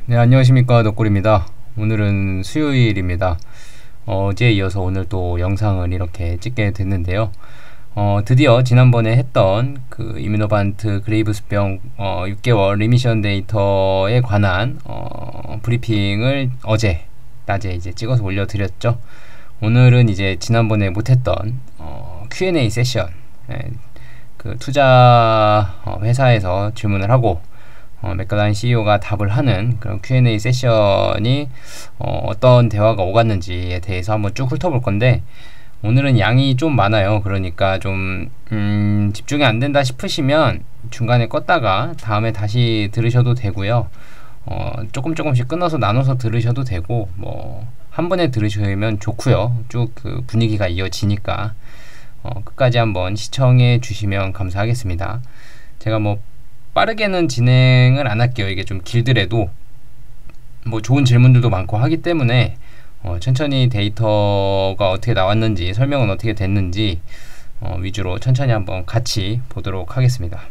네, 안녕하십니까. 덕골입니다. 오늘은 수요일입니다. 어제에 이어서 오늘 또 영상을 이렇게 찍게 됐는데요. 드디어 지난번에 했던 그 이뮤노반트 그레이브스병 6개월 리미션 데이터에 관한 브리핑을 어제 낮에 이제 찍어서 올려드렸죠. 오늘은 이제 지난번에 못했던 Q&A 세션, 그 투자 회사에서 질문을 하고 맥클라인 CEO가 답을 하는 그런 Q&A 세션이 어떤 대화가 오갔는지에 대해서 한번 쭉 훑어볼 건데, 오늘은 양이 좀 많아요. 그러니까 좀 집중이 안 된다 싶으시면 중간에 껐다가 다음에 다시 들으셔도 되고요. 조금씩 끊어서 나눠서 들으셔도 되고, 뭐 한 번에 들으시면 좋고요. 쭉 그 분위기가 이어지니까 끝까지 한번 시청해 주시면 감사하겠습니다. 제가 뭐 빠르게는 진행을 안 할게요. 이게 좀 길더라도 뭐 좋은 질문들도 많고 하기 때문에 천천히 데이터가 어떻게 나왔는지, 설명은 어떻게 됐는지 위주로 천천히 한번 같이 보도록 하겠습니다.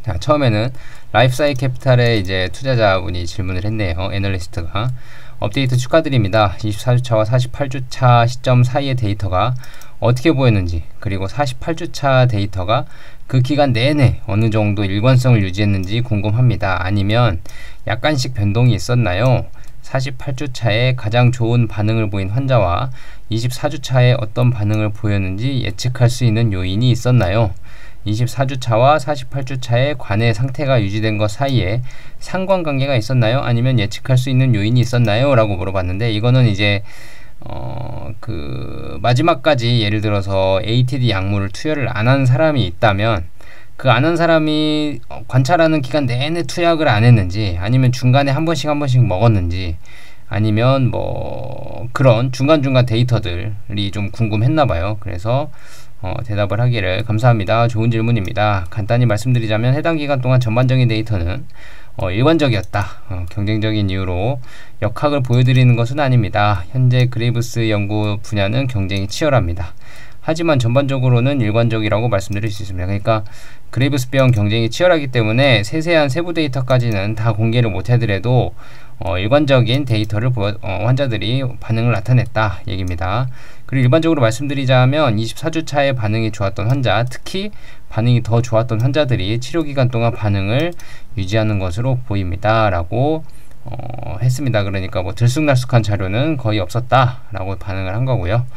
자, 처음에는 라이프사이 캐피탈의 이제 투자자분이 질문을 했네요. 애널리스트가. 업데이트 축하드립니다. 24주차와 48주차 시점 사이의 데이터가 어떻게 보였는지, 그리고 48주차 데이터가 그 기간 내내 어느 정도 일관성을 유지했는지 궁금합니다. 아니면 약간씩 변동이 있었나요? 48주차에 가장 좋은 반응을 보인 환자와 24주차에 어떤 반응을 보였는지 예측할 수 있는 요인이 있었나요? 24주차와 48주차의 관해 상태가 유지된 것 사이에 상관관계가 있었나요? 아니면 예측할 수 있는 요인이 있었나요? 라고 물어봤는데, 이거는 이제 그 마지막까지 예를 들어서 ATD 약물을 투여를 안 한 사람이 있다면, 그 안 한 사람이 관찰하는 기간 내내 투약을 안 했는지, 아니면 중간에 한 번씩 먹었는지, 아니면 뭐 그런 중간중간 데이터들이 좀 궁금했나 봐요. 그래서 대답을 하기를 감사합니다. 좋은 질문입니다. 간단히 말씀드리자면 해당 기간 동안 전반적인 데이터는 일관적이었다. 경쟁적인 이유로 역학을 보여드리는 것은 아닙니다. 현재 그레이브스 연구 분야는 경쟁이 치열합니다. 하지만 전반적으로는 일관적이라고 말씀드릴 수 있습니다. 그러니까 그레이브스병 경쟁이 치열하기 때문에 세세한 세부 데이터까지는 다 공개를 못하더라도 일관적인 데이터를 환자들이 반응을 나타냈다 얘기입니다. 그리고 일반적으로 말씀드리자면 24주차에 반응이 좋았던 환자, 특히 반응이 더 좋았던 환자들이 치료기간 동안 반응을 유지하는 것으로 보입니다 라고 했습니다. 그러니까 뭐 들쑥날쑥한 자료는 거의 없었다 라고 반응을 한 거고요.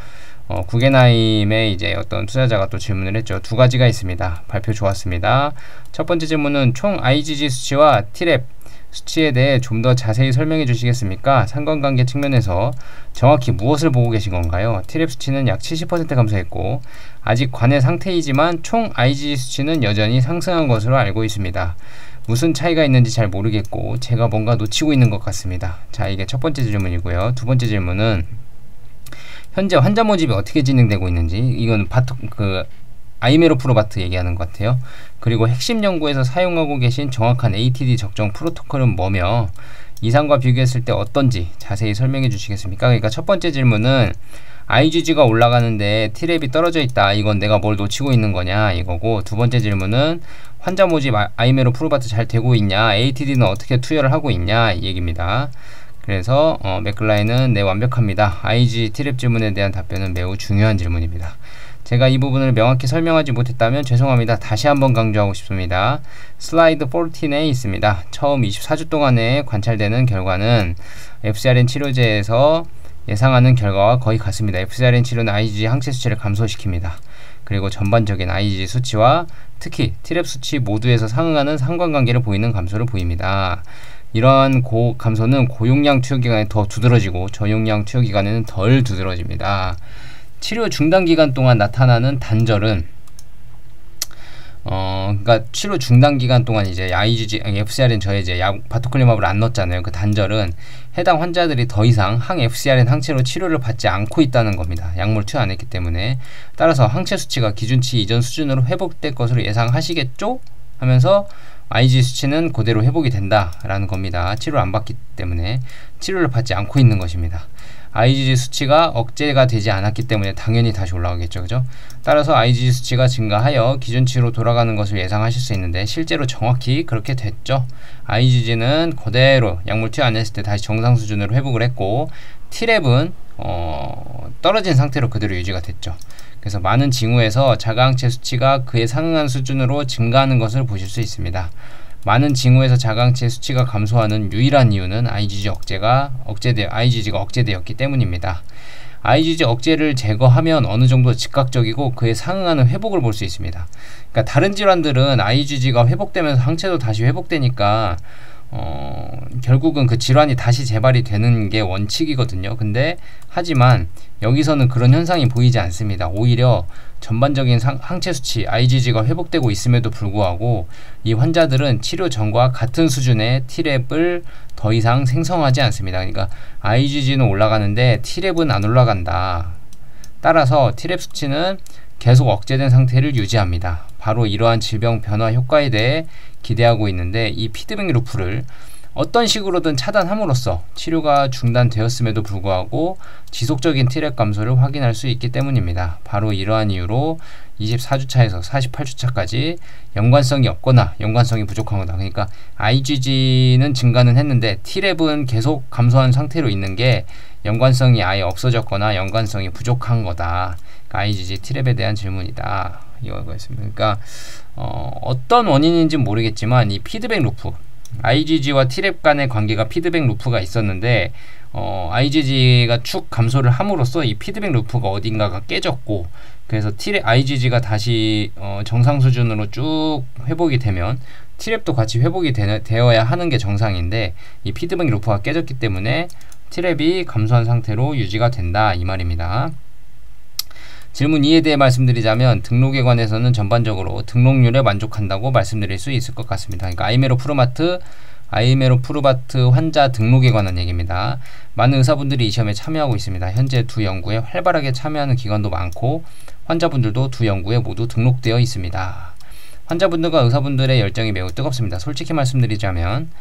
구겐하임의 이제 어떤 투자자가 또 질문을 했죠. 두 가지가 있습니다. 발표 좋았습니다. 첫 번째 질문은 총 IgG 수치와 Treg 수치에 대해 좀 더 자세히 설명해 주시겠습니까? 상관관계 측면에서 정확히 무엇을 보고 계신 건가요? Treg 수치는 약 70% 감소했고 아직 관해 상태이지만 총 IgG 수치는 여전히 상승한 것으로 알고 있습니다. 무슨 차이가 있는지 잘 모르겠고 제가 뭔가 놓치고 있는 것 같습니다. 자, 이게 첫 번째 질문이고요. 두 번째 질문은 현재 환자 모집이 어떻게 진행되고 있는지, 이건 아이메로프로바트 얘기하는 것 같아요. 그리고 핵심 연구에서 사용하고 계신 정확한 ATD 적정 프로토콜은 뭐며 이상과 비교했을 때 어떤지 자세히 설명해 주시겠습니까? 그러니까 첫 번째 질문은 IgG가 올라가는데 T랩이 떨어져 있다. 이건 내가 뭘 놓치고 있는 거냐 이거고, 두 번째 질문은 환자 모집 아이메로프로바트 잘 되고 있냐, ATD는 어떻게 투여를 하고 있냐 이 얘기입니다. 그래서 맥클라인은 네, 완벽합니다. IG T랩 질문에 대한 답변은 매우 중요한 질문입니다. 제가 이 부분을 명확히 설명하지 못했다면 죄송합니다. 다시 한번 강조하고 싶습니다. 슬라이드 14에 있습니다. 처음 24주 동안에 관찰되는 결과는 FcRn 치료제에서 예상하는 결과와 거의 같습니다. FcRn 치료는 IgG 항체 수치를 감소시킵니다. 그리고 전반적인 IgG 수치와 특히 Treg 수치 모두에서 상응하는 상관관계를 보이는 감소를 보입니다. 이러한 감소는 고용량 투여 기간에 더 두드러지고 저용량 투여 기간에는 덜 두드러집니다. 치료 중단 기간 동안 나타나는 단절은 그러니까 치료 중단 기간 동안 이제 IgG, FcRn 저해제, 바토클리마브를 안 넣었잖아요. 그 단절은 해당 환자들이 더 이상 항 FcRn 항체로 치료를 받지 않고 있다는 겁니다. 약물 투여 안 했기 때문에. 따라서 항체 수치가 기준치 이전 수준으로 회복될 것으로 예상하시겠죠? 하면서 IG 수치는 그대로 회복이 된다라는 겁니다. 치료를 안 받기 때문에 치료를 받지 않고 있는 것입니다. IgG 수치가 억제가 되지 않았기 때문에 당연히 다시 올라가겠죠. 그죠? 따라서 IgG 수치가 증가하여 기준치로 돌아가는 것을 예상하실 수 있는데 실제로 정확히 그렇게 됐죠. IgG는 그대로 약물 투여 안 했을 때 다시 정상 수준으로 회복을 했고 T랩은 떨어진 상태로 그대로 유지가 됐죠. 그래서 많은 징후에서 자가항체 수치가 그에 상응한 수준으로 증가하는 것을 보실 수 있습니다. 많은 징후에서 자가항체 수치가 감소하는 유일한 이유는 IgG가 억제되었기 때문입니다. IgG 억제를 제거하면 어느 정도 즉각적이고 그에 상응하는 회복을 볼 수 있습니다. 그러니까 다른 질환들은 IgG가 회복되면서 항체도 다시 회복되니까 결국은 그 질환이 다시 재발이 되는 게 원칙이거든요. 근데 하지만 여기서는 그런 현상이 보이지 않습니다. 오히려 전반적인 항체 수치 IgG가 회복되고 있음에도 불구하고 이 환자들은 치료 전과 같은 수준의 T랩을 더 이상 생성하지 않습니다. 그러니까 IgG는 올라가는데 T랩은 안 올라간다. 따라서 T랩 수치는 계속 억제된 상태를 유지합니다. 바로 이러한 질병 변화 효과에 대해 기대하고 있는데 이 피드백 루프를 어떤 식으로든 차단함으로써 치료가 중단되었음에도 불구하고 지속적인 T랩 감소를 확인할 수 있기 때문입니다. 바로 이러한 이유로 24주차에서 48주차까지 연관성이 없거나 연관성이 부족한 거다. 그러니까 IgG는 증가는 했는데 T랩은 계속 감소한 상태로 있는 게 연관성이 아예 없어졌거나 연관성이 부족한 거다. 그러니까 IgG T랩에 대한 질문이다. 이거였습니다. 그러니까 어떤 원인인지는 모르겠지만 이 피드백 루프 IgG와 T랩 간의 관계가 피드백 루프가 있었는데 IgG가 축 감소를 함으로써 이 피드백 루프가 어딘가가 깨졌고 그래서 IgG가 다시 정상 수준으로 쭉 회복이 되면 T랩도 같이 회복이 되어야 하는 게 정상인데 이 피드백 루프가 깨졌기 때문에 T랩이 감소한 상태로 유지가 된다 이 말입니다. 질문 2에 대해 말씀드리자면 등록에 관해서는 전반적으로 등록률에 만족한다고 말씀드릴 수 있을 것 같습니다. 그러니까 아이메로프루바트 환자 등록에 관한 얘기입니다. 많은 의사분들이 이 시험에 참여하고 있습니다. 현재 두 연구에 활발하게 참여하는 기관도 많고 환자분들도 두 연구에 모두 등록되어 있습니다. 환자분들과 의사분들의 열정이 매우 뜨겁습니다. 솔직히 말씀드리자면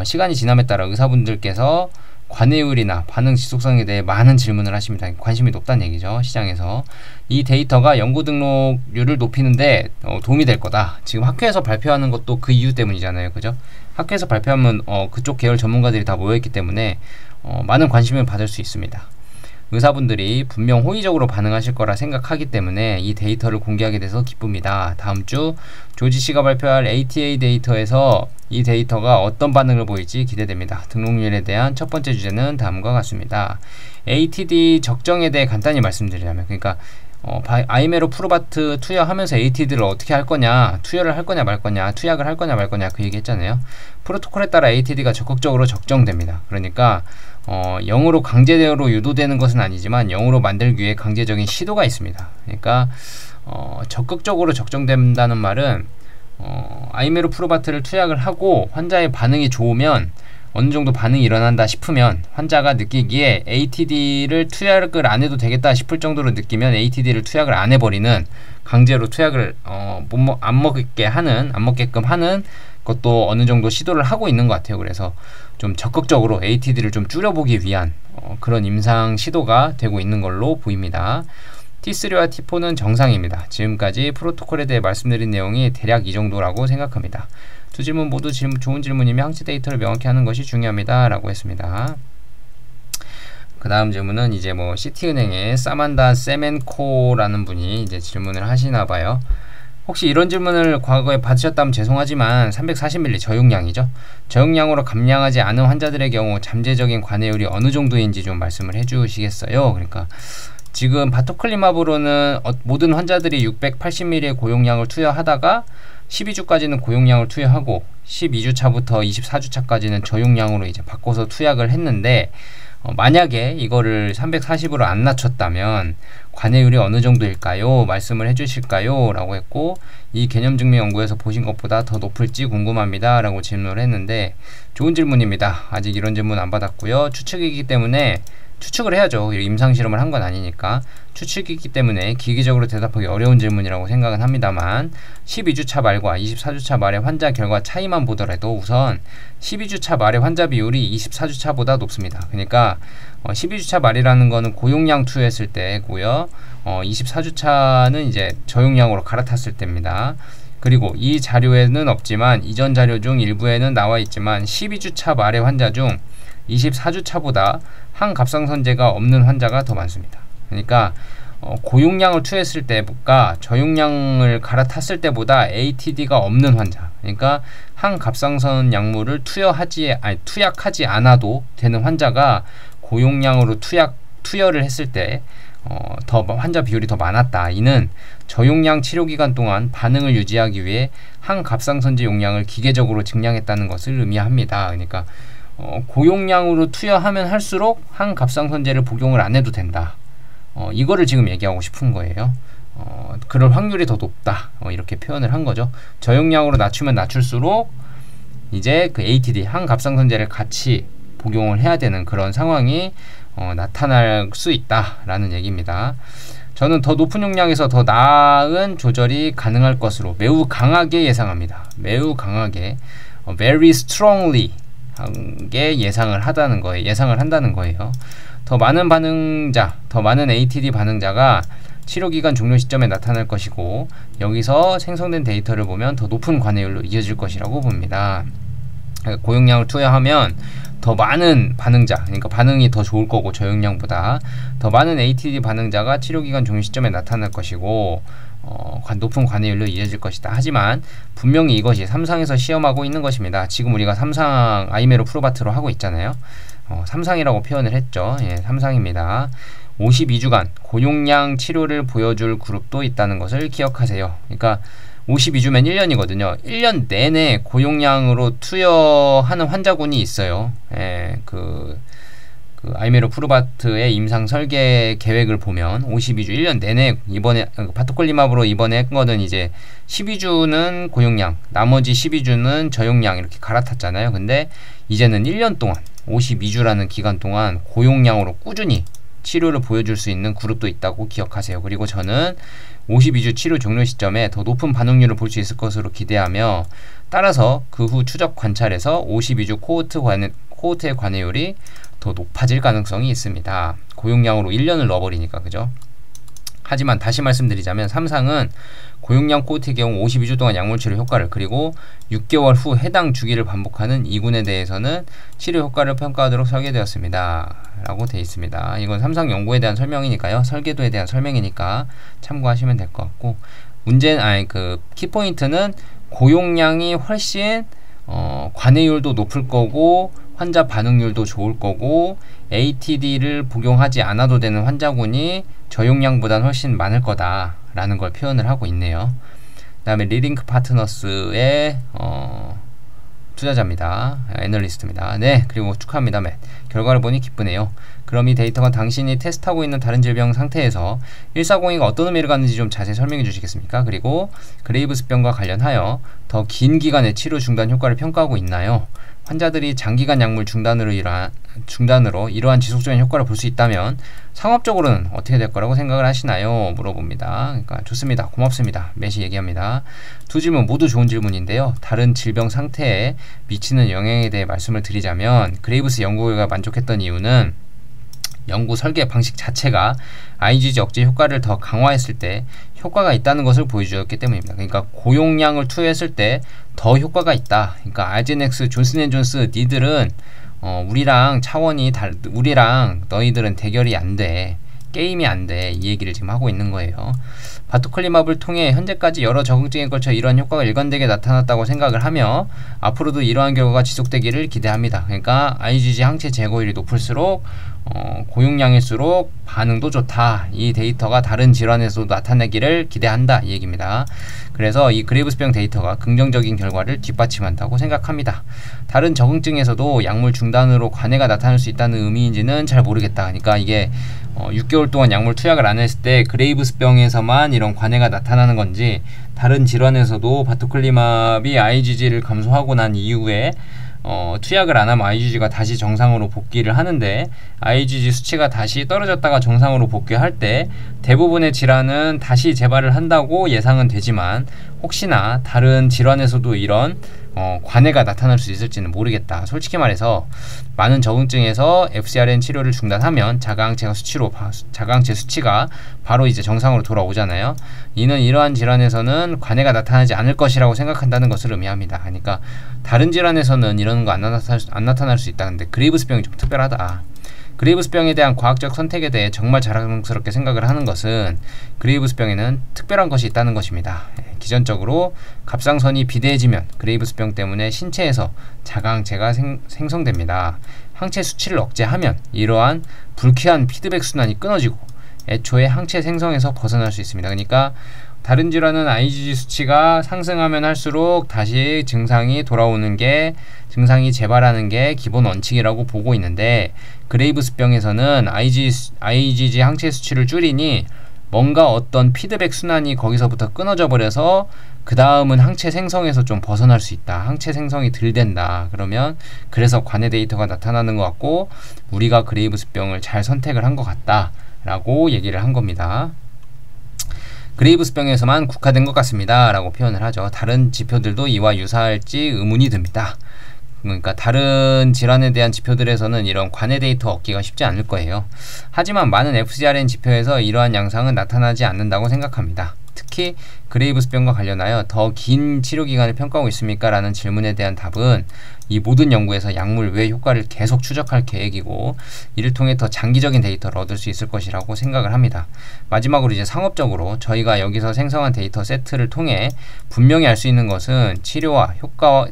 시간이 지남에 따라 의사분들께서 관해율이나 반응 지속성에 대해 많은 질문을 하십니다. 관심이 높다는 얘기죠. 시장에서. 이 데이터가 연구 등록률을 높이는데 도움이 될 거다. 지금 학회에서 발표하는 것도 그 이유 때문이잖아요. 그죠? 학회에서 발표하면 그쪽 계열 전문가들이 다 모여있기 때문에 많은 관심을 받을 수 있습니다. 의사분들이 분명 호의적으로 반응하실 거라 생각하기 때문에 이 데이터를 공개하게 돼서 기쁩니다. 다음 주 조지 씨가 발표할 ATA 데이터에서 이 데이터가 어떤 반응을 보일지 기대됩니다. 등록률에 대한 첫 번째 주제는 다음과 같습니다. ATD 적정에 대해 간단히 말씀드리자면 그러니까 아이메로프루바트 투여하면서 ATD를 어떻게 할 거냐, 투여를 할 거냐 말 거냐, 투약을 할 거냐 말 거냐 그 얘기 했잖아요. 프로토콜에 따라 ATD가 적극적으로 적정됩니다. 그러니까 0으로 강제대로 유도되는 것은 아니지만 0으로 만들기 위해 강제적인 시도가 있습니다. 그러니까 적극적으로 적정된다는 말은 아이메로프루바트를 투약을 하고 환자의 반응이 좋으면 어느 정도 반응이 일어난다 싶으면 환자가 느끼기에 ATD를 투약을 안 해도 되겠다 싶을 정도로 느끼면 ATD를 투약을 안 해버리는 강제로 투약을 안 먹게끔 하는 것도 어느 정도 시도를 하고 있는 것 같아요. 그래서 좀 적극적으로 ATD를 좀 줄여보기 위한 그런 임상 시도가 되고 있는 걸로 보입니다. T3와 T4는 정상입니다. 지금까지 프로토콜에 대해 말씀드린 내용이 대략 이 정도라고 생각합니다. 두 질문 모두 좋은 질문이며 항체 데이터를 명확히 하는 것이 중요합니다. 라고 했습니다. 그 다음 질문은 이제 시티은행의 사만다 세멘코라는 분이 이제 질문을 하시나봐요. 혹시 이런 질문을 과거에 받으셨다면 죄송하지만 340ml 저용량이죠. 저용량으로 감량하지 않은 환자들의 경우 잠재적인 관해율이 어느 정도인지 좀 말씀을 해주시겠어요? 그러니까 지금 바토클리마브로는 모든 환자들이 680ml의 고용량을 투여하다가 12주까지는 고용량을 투여하고 12주차부터 24주차까지는 저용량으로 이제 바꿔서 투약을 했는데 만약에 이거를 340으로 안 낮췄다면 관해율이 어느 정도일까요? 말씀을 해주실까요? 라고 했고 이 개념 증명 연구에서 보신 것보다 더 높을지 궁금합니다. 라고 질문을 했는데 좋은 질문입니다. 아직 이런 질문 안 받았고요. 추측이기 때문에 추측을 해야죠. 임상 실험을 한 건 아니니까. 추측이기 때문에 기계적으로 대답하기 어려운 질문이라고 생각은 합니다만 12주차 말과 24주차 말의 환자 결과 차이만 보더라도 우선 12주차 말의 환자 비율이 24주차보다 높습니다. 그러니까 12주차 말이라는 거는 고용량 투여했을 때고요. 24주차는 이제 저용량으로 갈아탔을 때입니다. 그리고 이 자료에는 없지만 이전 자료 중 일부에는 나와 있지만 12주차 말의 환자 중 24주차보다 항갑상선제가 없는 환자가 더 많습니다. 그러니까 고용량을 투여했을 때가 저용량을 갈아탔을 때보다 ATD가 없는 환자, 그러니까 항갑상선 약물을 투약하지 않아도 되는 환자가 고용량으로 투여를 했을 때 더 환자 비율이 더 많았다. 이는 저용량 치료기간 동안 반응을 유지하기 위해 항갑상선제 용량을 기계적으로 증량했다는 것을 의미합니다. 그러니까 고용량으로 투여하면 할수록 항갑상선제를 복용을 안 해도 된다. 이거를 지금 얘기하고 싶은 거예요. 그럴 확률이 더 높다. 이렇게 표현을 한 거죠. 저용량으로 낮추면 낮출수록 이제 그 ATD, 항갑상선제를 같이 복용을 해야 되는 그런 상황이 나타날 수 있다라는 얘기입니다. 저는 더 높은 용량에서 더 나은 조절이 가능할 것으로 매우 강하게 예상합니다. 매우 강하게, very strongly 게 예상을 한다는 거예요. 더 많은 반응자, 더 많은 ATD 반응자가 치료기간 종료 시점에 나타날 것이고 여기서 생성된 데이터를 보면 더 높은 관해율로 이어질 것이라고 봅니다. 고용량을 투여하면 더 많은 반응자, 그러니까 반응이 더 좋을 거고 저용량보다 더 많은 ATD 반응자가 치료기간 종료 시점에 나타날 것이고 높은 관해율로 이어질 것이다. 하지만 분명히 이것이 3상에서 시험하고 있는 것입니다. 지금 우리가 3상 아이메로 프로바트로 하고 있잖아요. 3상이라고 표현을 했죠. 예, 3상입니다. 52주간 고용량 치료를 보여줄 그룹도 있다는 것을 기억하세요. 그러니까 52주면 1년이거든요. 1년 내내 고용량으로 투여하는 환자군이 있어요. 예, 아이메로 프루바트의 임상 설계 계획을 보면 52주 1년 내내 이번에 바토콜리마브로 이번에 한 거는 이제 12주는 고용량, 나머지 12주는 저용량 이렇게 갈아탔잖아요. 근데 이제는 1년 동안 52주라는 기간 동안 고용량으로 꾸준히 치료를 보여줄 수 있는 그룹도 있다고 기억하세요. 그리고 저는 52주 치료 종료 시점에 더 높은 반응률을 볼 수 있을 것으로 기대하며 따라서 그 후 추적 관찰에서 52주 코호트의 관해율이 더 높아질 가능성이 있습니다. 고용량으로 1년을 넣어버리니까, 그죠? 하지만 다시 말씀드리자면 3상은 고용량 코호트의 경우 52주 동안 약물치료 효과를, 그리고 6개월 후 해당 주기를 반복하는 2군에 대해서는 치료 효과를 평가하도록 설계되었습니다. 라고 되어 있습니다. 이건 3상 연구에 대한 설명이니까요. 설계도에 대한 설명이니까 참고하시면 될 것 같고, 키포인트는 고용량이 훨씬 관해율도 높을 거고 환자 반응률도 좋을 거고 ATD를 복용하지 않아도 되는 환자군이 저용량보다는 훨씬 많을 거다라는 걸 표현을 하고 있네요. 그 다음에 리링크 파트너스의 투자자입니다. 애널리스트입니다. 네, 그리고 축하합니다. 맷. 결과를 보니 기쁘네요. 그럼 이 데이터가 당신이 테스트하고 있는 다른 질병 상태에서 140이 어떤 의미를 갖는지 좀 자세히 설명해 주시겠습니까? 그리고 그레이브스병과 관련하여 더 긴 기간의 치료 중단 효과를 평가하고 있나요? 환자들이 장기간 약물 중단으로 이러한 지속적인 효과를 볼 수 있다면 상업적으로는 어떻게 될 거라고 생각을 하시나요? 물어봅니다. 그러니까 좋습니다. 고맙습니다. 매시 얘기합니다. 두 질문 모두 좋은 질문인데요. 다른 질병 상태에 미치는 영향에 대해 말씀을 드리자면 그레이브스 연구 결과가 만족했던 이유는 연구 설계 방식 자체가 IgG 억제 효과를 더 강화했을 때 효과가 있다는 것을 보여주었기 때문입니다. 그러니까 고용량을 투여했을 때 더 효과가 있다. 그러니까 알제넥스, 존슨앤존스 니들은 우리랑 너희들은 대결이 안 돼. 게임이 안 돼. 이 얘기를 지금 하고 있는 거예요. 바토클리마브를 통해 현재까지 여러 적응증에 걸쳐 이러한 효과가 일관되게 나타났다고 생각을 하며 앞으로도 이러한 결과가 지속되기를 기대합니다. 그러니까 IgG 항체 제거율이 높을수록 고용량일수록 반응도 좋다. 이 데이터가 다른 질환에서도 나타내기를 기대한다. 이 얘기입니다. 그래서 이 그레이브스병 데이터가 긍정적인 결과를 뒷받침한다고 생각합니다. 다른 적응증에서도 약물 중단으로 관해가 나타날 수 있다는 의미인지는 잘 모르겠다. 그러니까 이게 6개월 동안 약물 투약을 안 했을 때 그레이브스병에서만 이런 관해가 나타나는 건지 다른 질환에서도 바토클리마브이 IgG를 감소하고 난 이후에 투약을 안 하면 IgG가 다시 정상으로 복귀를 하는데 IgG 수치가 다시 떨어졌다가 정상으로 복귀할 때 대부분의 질환은 다시 재발을 한다고 예상은 되지만 혹시나 다른 질환에서도 이런 관해가 나타날 수 있을지는 모르겠다. 솔직히 말해서 많은 적응증에서 FcRn 치료를 중단하면 자가항체 수치가 바로 이제 정상으로 돌아오잖아요. 이는 이러한 질환에서는 관해가 나타나지 않을 것이라고 생각한다는 것을 의미합니다. 그러니까 다른 질환에서는 이런 거 안 나타날 수 있다. 근데 그레이브스병이 좀 특별하다. 그레이브스병에 대한 과학적 선택에 대해 정말 자랑스럽게 생각을 하는 것은 그레이브스병에는 특별한 것이 있다는 것입니다. 기전적으로 갑상선이 비대해지면 그레이브스병 때문에 신체에서 자가항체가 생성됩니다. 항체 수치를 억제하면 이러한 불쾌한 피드백 순환이 끊어지고 애초에 항체 생성에서 벗어날 수 있습니다. 그러니까 다른 질환은 IgG 수치가 상승하면 할수록 다시 증상이 재발하는 게 기본 원칙이라고 보고 있는데 그레이브스병에서는 IgG 항체 수치를 줄이니 뭔가 어떤 피드백 순환이 거기서부터 끊어져 버려서 그 다음은 항체 생성에서 좀 벗어날 수 있다. 항체 생성이 덜 된다. 그러면 그래서 관해 데이터가 나타나는 것 같고 우리가 그레이브스병을 잘 선택을 한 것 같다 라고 얘기를 한 겁니다. 그레이브스병에서만 국화된 것 같습니다 라고 표현을 하죠. 다른 지표들도 이와 유사할지 의문이 듭니다. 그러니까 다른 질환에 대한 지표들에서는 이런 관해 데이터 얻기가 쉽지 않을 거예요. 하지만 많은 FcRn 지표에서 이러한 양상은 나타나지 않는다고 생각합니다. 특히 그레이브스병과 관련하여 더 긴 치료기간을 평가하고 있습니까? 라는 질문에 대한 답은 이 모든 연구에서 약물 외 효과를 계속 추적할 계획이고 이를 통해 더 장기적인 데이터를 얻을 수 있을 것이라고 생각을 합니다. 마지막으로 이제 상업적으로 저희가 여기서 생성한 데이터 세트를 통해 분명히 알 수 있는 것은 치료 효과와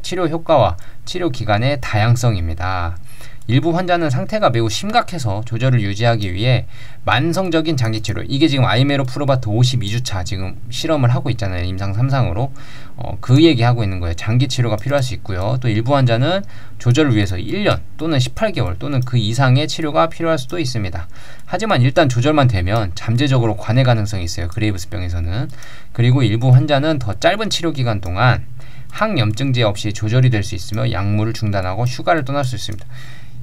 치료 기간의 다양성입니다. 일부 환자는 상태가 매우 심각해서 조절을 유지하기 위해 만성적인 장기치료, 이게 지금 아이메로프로바트 52주차 지금 실험을 하고 있잖아요. 임상 3상으로 그 얘기하고 있는 거예요. 장기치료가 필요할 수 있고요. 또 일부 환자는 조절을 위해서 1년 또는 18개월 또는 그 이상의 치료가 필요할 수도 있습니다. 하지만 일단 조절만 되면 잠재적으로 관해 가능성이 있어요. 그레이브스병에서는. 그리고 일부 환자는 더 짧은 치료 기간 동안 항염증제 없이 조절이 될 수 있으며 약물을 중단하고 휴가를 떠날 수 있습니다.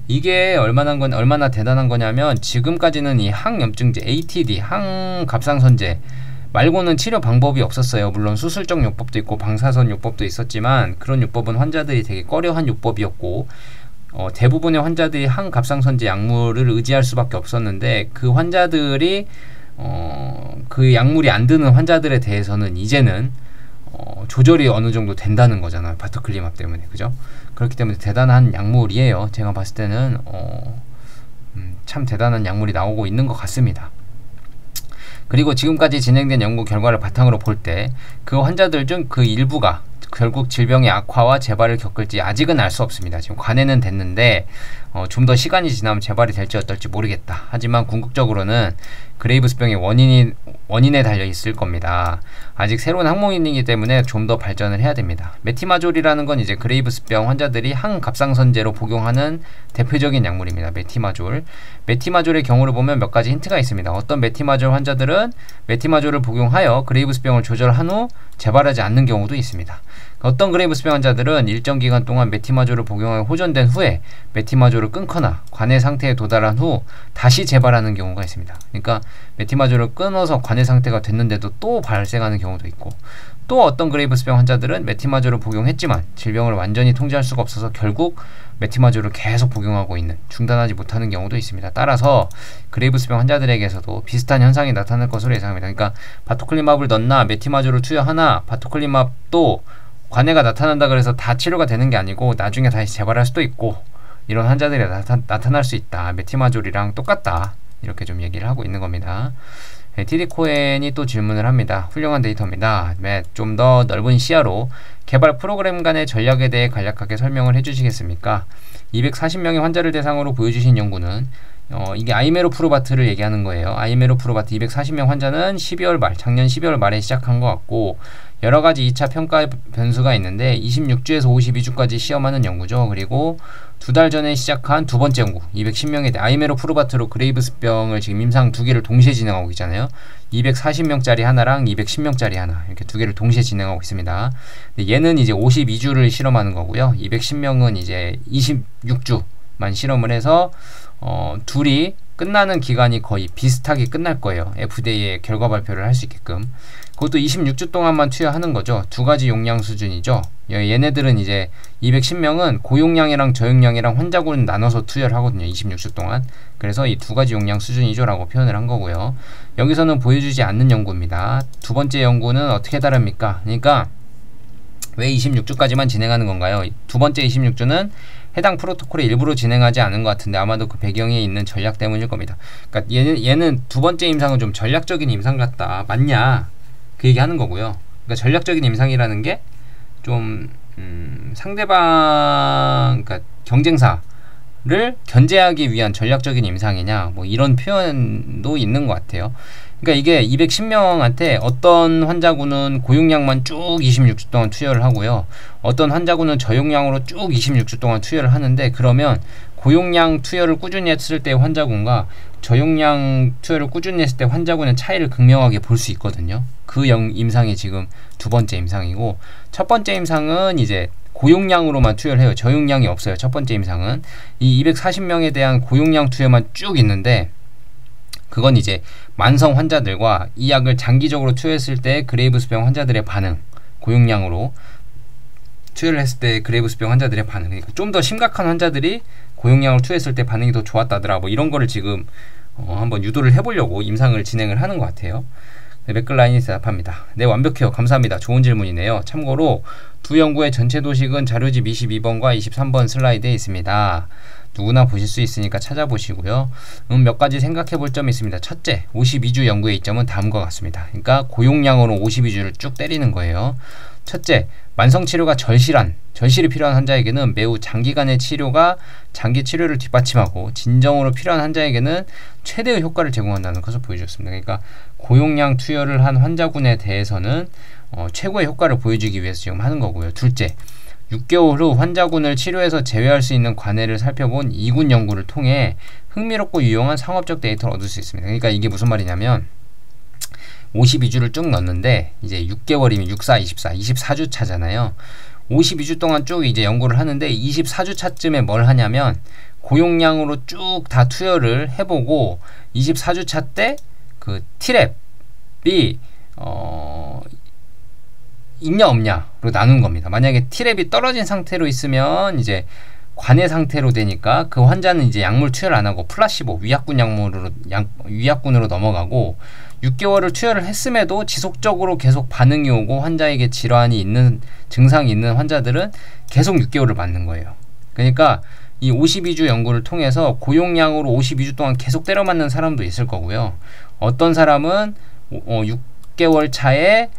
이게 얼마나 대단한 거냐면 지금까지는 이 항염증제 ATD, 항갑상선제 말고는 치료 방법이 없었어요. 물론 수술적 요법도 있고 방사선 요법도 있었지만 그런 요법은 환자들이 되게 꺼려한 요법이었고 대부분의 환자들이 항갑상선제 약물을 의지할 수밖에 없었는데 그 환자들이 그 약물이 안 드는 환자들에 대해서는 이제는 조절이 어느 정도 된다는 거잖아요. 바토클리맙 때문에. 그죠? 그렇기 때문에 대단한 약물이에요. 제가 봤을 때는 참 대단한 약물이 나오고 있는 것 같습니다. 그리고 지금까지 진행된 연구 결과를 바탕으로 볼 때 그 환자들 중 그 일부가 결국 질병의 악화와 재발을 겪을지 아직은 알 수 없습니다. 지금 관해는 됐는데 좀 더 시간이 지나면 재발이 될지 어떨지 모르겠다. 하지만 궁극적으로는 그레이브스병의 원인에 달려 있을 겁니다. 아직 새로운 항목이기 때문에 좀 더 발전을 해야 됩니다. 메티마졸이라는 건 이제 그레이브스병 환자들이 항갑상선제로 복용하는 대표적인 약물입니다. 메티마졸의 경우를 보면 몇 가지 힌트가 있습니다. 어떤 메티마졸 환자들은 메티마졸을 복용하여 그레이브스병을 조절한 후 재발하지 않는 경우도 있습니다. 어떤 그레이브스병 환자들은 일정 기간 동안 메티마졸을 복용하여 호전된 후에 메티마졸을 끊거나 관해 상태에 도달한 후 다시 재발하는 경우가 있습니다. 그러니까 메티마졸을 끊어서 관해 상태가 됐는데도 또 발생하는 경우도 있고, 또 어떤 그레이브스병 환자들은 메티마졸을 복용했지만 질병을 완전히 통제할 수가 없어서 결국 메티마졸을 계속 복용하고 있는, 중단하지 못하는 경우도 있습니다. 따라서 그레이브스병 환자들에게서도 비슷한 현상이 나타날 것으로 예상합니다. 그러니까 바토클리맙을 넣나 메티마졸을 투여하나 바토클리맙도 관해가 나타난다 그래서 다 치료가 되는 게 아니고 나중에 다시 재발할 수도 있고 이런 환자들이 나타날 수 있다. 메티마졸이랑 똑같다. 이렇게 좀 얘기를 하고 있는 겁니다. TD 코엔이 또 질문을 합니다. 훌륭한 데이터입니다. 좀 더 넓은 시야로 개발 프로그램 간의 전략에 대해 간략하게 설명을 해주시겠습니까? 240명의 환자를 대상으로 보여주신 연구는 이게 아이메로프로바트를 얘기하는 거예요. 아이메로프로바트 240명 환자는 작년 12월 말에 시작한 것 같고 여러가지 2차 평가 변수가 있는데 26주에서 52주까지 시험하는 연구죠. 그리고 2달 전에 시작한 두 번째 연구 210명에 대해 아이메로프로바트로 그레이브스병을 지금 임상 2개를 동시에 진행하고 있잖아요. 240명짜리 하나랑 210명짜리 하나 이렇게 두 개를 동시에 진행하고 있습니다. 얘는 이제 52주를 실험하는 거고요. 210명은 이제 26주만 실험을 해서 둘이 끝나는 기간이 거의 비슷하게 끝날 거예요. FDA에 결과 발표를 할 수 있게끔. 그것도 26주 동안만 투여하는 거죠. 두 가지 용량 수준이죠. 얘네들은 이제 210명은 고용량이랑 저용량이랑 환자군을 나눠서 투여를 하거든요. 26주 동안. 그래서 이 두 가지 용량 수준이죠 라고 표현을 한 거고요. 여기서는 보여주지 않는 연구입니다. 두 번째 연구는 어떻게 다릅니까? 그러니까 왜 26주까지만 진행하는 건가요? 두 번째 26주는 해당 프로토콜에 일부러 진행하지 않은 것 같은데 아마도 그 배경에 있는 전략 때문일 겁니다. 그러니까 얘는 두 번째 임상은 좀 전략적인 임상 같다. 맞냐? 그 얘기 하는 거고요. 그러니까 전략적인 임상이라는 게 좀 상대방, 그러니까 경쟁사를 견제하기 위한 전략적인 임상이냐, 뭐 이런 표현도 있는 것 같아요. 그러니까 이게 210명한테 어떤 환자군은 고용량만 쭉 26주 동안 투여를 하고요. 어떤 환자군은 저용량으로 쭉 26주 동안 투여를 하는데, 그러면 고용량 투여를 꾸준히 했을 때 환자군과 저용량 투여를 꾸준히 했을 때 환자군의 차이를 극명하게 볼 수 있거든요. 그 임상이 지금 두 번째 임상이고, 첫 번째 임상은 이제 고용량으로만 투여를 해요. 저용량이 없어요. 첫 번째 임상은 이 240명에 대한 고용량 투여만 쭉 있는데, 그건 이제 만성 환자들과 이 약을 장기적으로 투여했을 때 그레이브스병 환자들의 반응, 고용량으로 투여를 했을 때 그레이브스병 환자들의 반응, 그러니까 좀 더 심각한 환자들이 고용량으로 투여했을 때 반응이 더 좋았다더라, 뭐 이런 거를 지금 한번 유도를 해보려고 임상을 진행을 하는 것 같아요. 네, 맥글라인이 대답합니다. 네, 완벽해요. 감사합니다. 좋은 질문이네요. 참고로 두 연구의 전체 도식은 자료집 22번과 23번 슬라이드에 있습니다. 누구나 보실 수 있으니까 찾아보시고요. 몇 가지 생각해 볼 점이 있습니다. 첫째, 52주 연구의 이점은 다음과 같습니다. 그러니까 고용량으로 52주를 쭉 때리는 거예요. 첫째, 만성치료가 절실히 필요한 환자에게는 매우 장기간의 치료가 장기 치료를 뒷받침하고 진정으로 필요한 환자에게는 최대의 효과를 제공한다는 것을 보여주었습니다. 그러니까 고용량 투여를 한 환자군에 대해서는 최고의 효과를 보여주기 위해서 지금 하는 거고요. 둘째, 6개월 후 환자군을 치료해서 제외할 수 있는 관해를 살펴본 2군 연구를 통해 흥미롭고 유용한 상업적 데이터를 얻을 수 있습니다. 그러니까 이게 무슨 말이냐면 52주를 쭉 넣는데 이제 6개월이면 6, 4, 24, 24주 차잖아요. 52주 동안 쭉 이제 연구를 하는데 24주 차쯤에 뭘 하냐면 고용량으로 쭉 다 투여를 해보고 24주 차 때 그 T랩이 있냐 없냐로 나눈 겁니다. 만약에 T랩이 떨어진 상태로 있으면 이제 관해 상태로 되니까 그 환자는 이제 약물 투여를 안 하고 플라시보 위약군으로 넘어가고, 6개월을 투여를 했음에도 지속적으로 계속 반응이 오고 환자에게 질환이 있는 증상이 있는 환자들은 계속 6개월을 맞는 거예요. 그러니까 이 52주 연구를 통해서 고용량으로 52주 동안 계속 때려 맞는 사람도 있을 거고요. 어떤 사람은 6개월 차에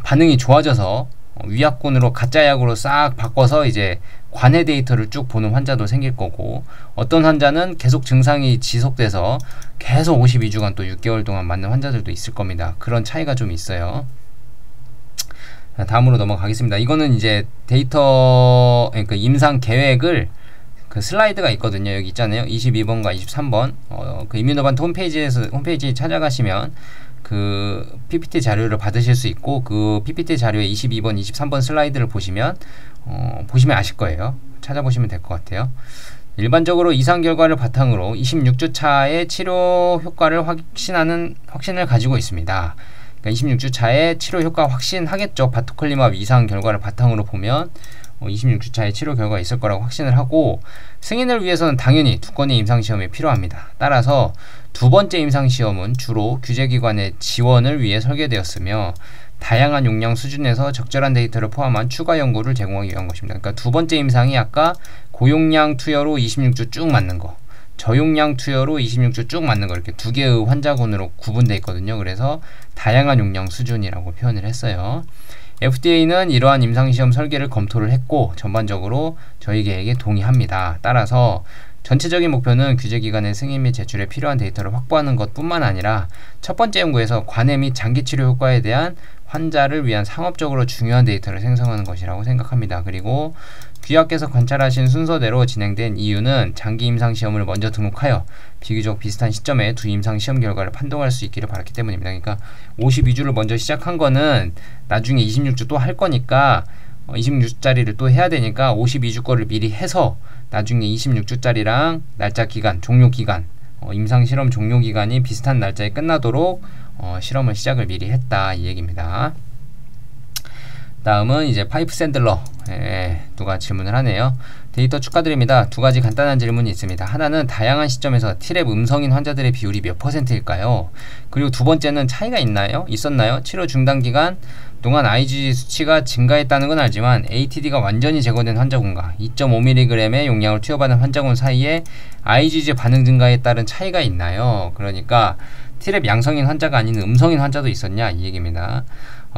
반응이 좋아져서 위약군으로 가짜 약으로 싹 바꿔서 이제 관해 데이터를 쭉 보는 환자도 생길 거고, 어떤 환자는 계속 증상이 지속돼서 계속 52주간 또 6개월 동안 맞는 환자들도 있을 겁니다. 그런 차이가 좀 있어요. 다음으로 넘어가겠습니다. 이거는 이제 데이터, 그러니까 임상 계획을 그 슬라이드가 있거든요. 여기 있잖아요. 22번과 23번. 그 이뮤노반트 홈페이지 찾아가시면 그 PPT 자료를 받으실 수 있고, 그 PPT 자료에 22번, 23번 슬라이드를 보시면 아실 거예요. 찾아보시면 될 것 같아요. 일반적으로 이상 결과를 바탕으로 26주 차의 치료 효과를 확신을 가지고 있습니다. 그러니까 26주 차의 치료 효과 확신하겠죠. 바토클리마브 이상 결과를 바탕으로 보면 26주 차의 치료 결과가 있을 거라고 확신을 하고, 승인을 위해서는 당연히 두 건의 임상시험이 필요합니다. 따라서 두 번째 임상시험은 주로 규제기관의 지원을 위해 설계되었으며 다양한 용량 수준에서 적절한 데이터를 포함한 추가 연구를 제공하기 위한 것입니다. 그러니까 두 번째 임상이 아까 고용량 투여로 26주 쭉 맞는 거, 저용량 투여로 26주 쭉 맞는 거, 이렇게 두 개의 환자군으로 구분되어 있거든요. 그래서 다양한 용량 수준이라고 표현을 했어요. FDA는 이러한 임상시험 설계를 검토를 했고 전반적으로 저희 계획에 동의합니다. 따라서 전체적인 목표는 규제기관의 승인 및 제출에 필요한 데이터를 확보하는 것뿐만 아니라 첫 번째 연구에서 관해 및 장기치료 효과에 대한 환자를 위한 상업적으로 중요한 데이터를 생성하는 것이라고 생각합니다. 그리고 귀하께서 관찰하신 순서대로 진행된 이유는 장기 임상시험을 먼저 등록하여 비교적 비슷한 시점에 두 임상시험 결과를 판독할 수 있기를 바랐기 때문입니다. 그러니까 52주를 먼저 시작한 거는 나중에 26주 또 할 거니까 26주짜리를 또 해야 되니까 52주 거를 미리 해서 나중에 26주짜리랑 날짜 기간, 종료 기간, 임상실험 종료 기간이 비슷한 날짜에 끝나도록 실험을 시작을 미리 했다 이 얘기입니다. 다음은 이제 파이프 샌들러 누가 질문을 하네요. 데이터 축하드립니다. 두 가지 간단한 질문이 있습니다. 하나는 다양한 시점에서 T랩 음성인 환자들의 비율이 몇 %일까요? 그리고 두 번째는 차이가 있었나요? 치료 중단 기간 동안 IgG 수치가 증가했다는 건 알지만 ATD가 완전히 제거된 환자군과 2.5mg의 용량을 투여받은 환자군 사이에 IgG 반응 증가에 따른 차이가 있나요? 그러니까 T랩 양성인 환자가 아닌 음성인 환자도 있었냐 이 얘기입니다.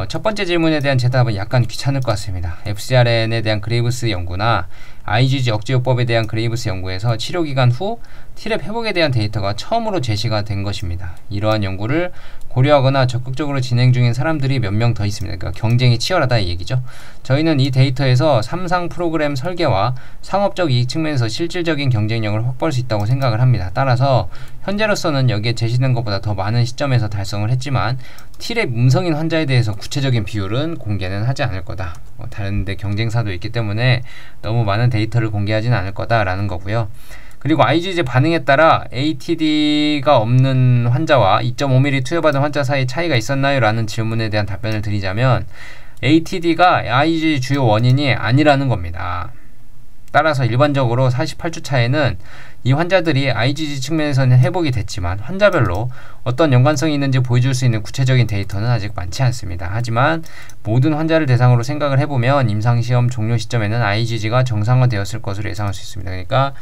첫 번째 질문에 대한 제 답은 약간 귀찮을 것 같습니다. FcRN에 대한 그레이브스 연구나 IgG 억제요법에 대한 그레이브스 연구에서 치료기간 후 T랩 회복에 대한 데이터가 처음으로 제시가 된 것입니다. 이러한 연구를 고려하거나 적극적으로 진행 중인 사람들이 몇 명 더 있습니다. 그러니까 경쟁이 치열하다 이 얘기죠. 저희는 이 데이터에서 3상 프로그램 설계와 상업적 이익 측면에서 실질적인 경쟁력을 확보할 수 있다고 생각을 합니다. 따라서 현재로서는 여기에 제시된 것보다 더 많은 시점에서 달성을 했지만 T랩 음성인 환자에 대해서 구체적인 비율은 공개는 하지 않을 거다. 다른 데 경쟁사도 있기 때문에 너무 많은 데이터를 공개하지는 않을 거다라는 거고요. 그리고 IgG 반응에 따라 ATD가 없는 환자와 2.5mm 투여받은 환자 사이 차이가 있었나요? 라는 질문에 대한 답변을 드리자면 ATD가 IgG 주요 원인이 아니라는 겁니다. 따라서 일반적으로 48주 차에는 이 환자들이 IgG 측면에서는 회복이 됐지만 환자별로 어떤 연관성이 있는지 보여줄 수 있는 구체적인 데이터는 아직 많지 않습니다. 하지만 모든 환자를 대상으로 생각을 해보면 임상시험 종료 시점에는 IgG가 정상화되었을 것으로 예상할 수 있습니다. 그러니까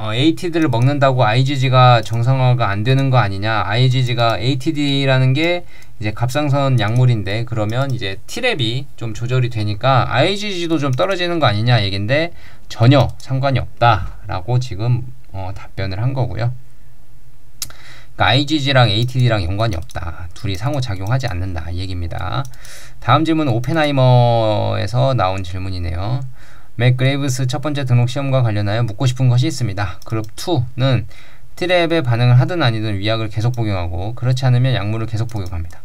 ATD를 먹는다고 IgG가 정상화가 안 되는 거 아니냐. IgG가 ATD라는 게 이제 갑상선 약물인데 그러면 이제 T랩이 좀 조절이 되니까 IgG도 좀 떨어지는 거 아니냐 얘긴데 전혀 상관이 없다라고 지금 답변을 한 거고요. 그러니까 IgG랑 ATD랑 연관이 없다. 둘이 상호작용하지 않는다 이 얘기입니다. 다음 질문은 오펜하이머에서 나온 질문이네요. 맥 그레이브스 첫 번째 등록 시험과 관련하여 묻고 싶은 것이 있습니다. 그룹 2는 T랩에 반응을 하든 아니든 위약을 계속 복용하고 그렇지 않으면 약물을 계속 복용합니다.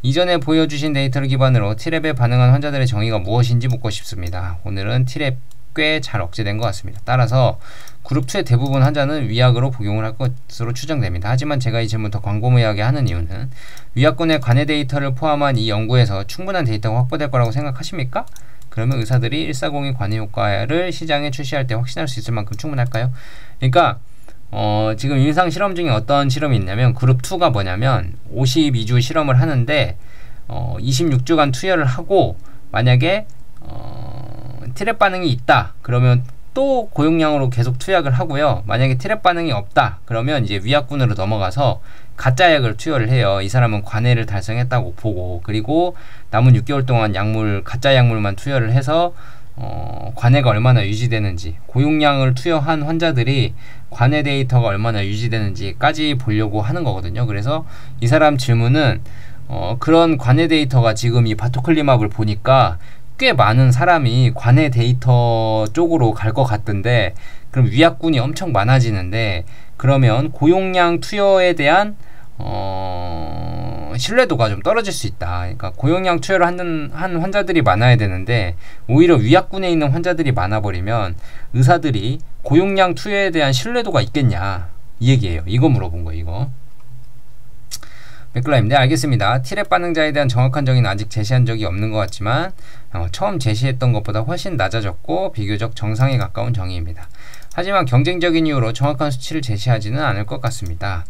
이전에 보여주신 데이터를 기반으로 T랩에 반응한 환자들의 정의가 무엇인지 묻고 싶습니다. 오늘은 T랩 꽤 잘 억제된 것 같습니다. 따라서 그룹 2의 대부분 환자는 위약으로 복용을 할 것으로 추정됩니다. 하지만 제가 이 질문 더 광범위하게 하는 이유는 위약군의 관해 데이터를 포함한 이 연구에서 충분한 데이터가 확보될 거라고 생각하십니까? 그러면 의사들이 140의 관해 효과를 시장에 출시할 때 확신할 수 있을 만큼 충분할까요? 그러니까 지금 임상 실험 중에 어떤 실험이 있냐면 그룹 2가 뭐냐면 52주 실험을 하는데 26주간 투여를 하고 만약에 T랩 반응이 있다 그러면 또 고용량으로 계속 투약을 하고요. 만약에 T랩 반응이 없다 그러면 이제 위약군으로 넘어가서 가짜 약을 투여를 해요. 이 사람은 관해를 달성했다고 보고 그리고 남은 6개월 동안 가짜 약물만 투여를 해서 관해가 얼마나 유지되는지 고용량을 투여한 환자들이 관해 데이터가 얼마나 유지되는지까지 보려고 하는 거거든요. 그래서 이 사람 질문은 그런 관해 데이터가 지금 이 바토클리맙을 보니까 꽤 많은 사람이 관해 데이터 쪽으로 갈 것 같던데 그럼 위약군이 엄청 많아지는데 그러면 고용량 투여에 대한 신뢰도가 좀 떨어질 수 있다. 그러니까 고용량 투여를 한 환자들이 많아야 되는데 오히려 위약군에 있는 환자들이 많아버리면 의사들이 고용량 투여에 대한 신뢰도가 있겠냐 이 얘기예요. 이거 물어본 거예요. 이거. 맥클라임, 네 알겠습니다. T랩 반응자에 대한 정확한 정의는 아직 제시한 적이 없는 것 같지만 처음 제시했던 것보다 훨씬 낮아졌고 비교적 정상에 가까운 정의입니다. 하지만 경쟁적인 이유로 정확한 수치를 제시하지는 않을 것 같습니다.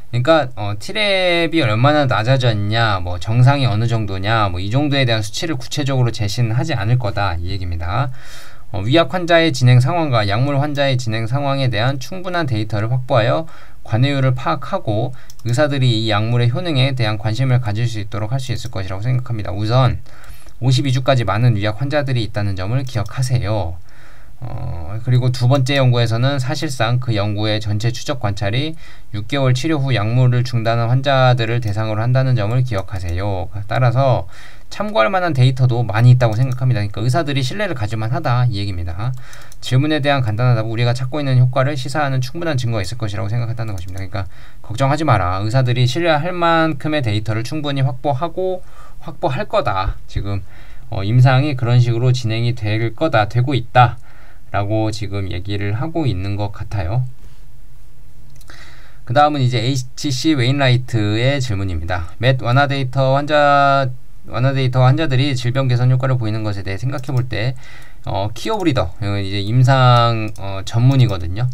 그러니까 T랩이 얼마나 낮아졌냐, 뭐 정상이 어느 정도냐, 뭐 이 정도에 대한 수치를 구체적으로 제시는 하지 않을 거다 이 얘기입니다. 위약 환자의 진행 상황과 약물 환자의 진행 상황에 대한 충분한 데이터를 확보하여 관해율을 파악하고 의사들이 이 약물의 효능에 대한 관심을 가질 수 있도록 할 수 있을 것이라고 생각합니다. 우선 52주까지 많은 위약 환자들이 있다는 점을 기억하세요. 그리고 두 번째 연구에서는 사실상 그 연구의 전체 추적 관찰이 6개월 치료 후 약물을 중단한 환자들을 대상으로 한다는 점을 기억하세요. 따라서 참고할 만한 데이터도 많이 있다고 생각합니다. 그러니까 의사들이 신뢰를 가질만 하다 이 얘기입니다. 질문에 대한 간단하다고 우리가 찾고 있는 효과를 시사하는 충분한 증거가 있을 것이라고 생각한다는 것입니다. 그러니까 걱정하지 마라. 의사들이 신뢰할 만큼의 데이터를 충분히 확보할 거다. 지금 임상이 그런 식으로 진행이 될 거다, 되고 있다 라고 지금 얘기를 하고 있는 것 같아요. 그 다음은 이제 HC 웨인라이트의 질문입니다. 맷 완화 데이터 환자들이 질병 개선 효과를 보이는 것에 대해 생각해 볼 때 키오브리더 이제 임상 전문이거든요.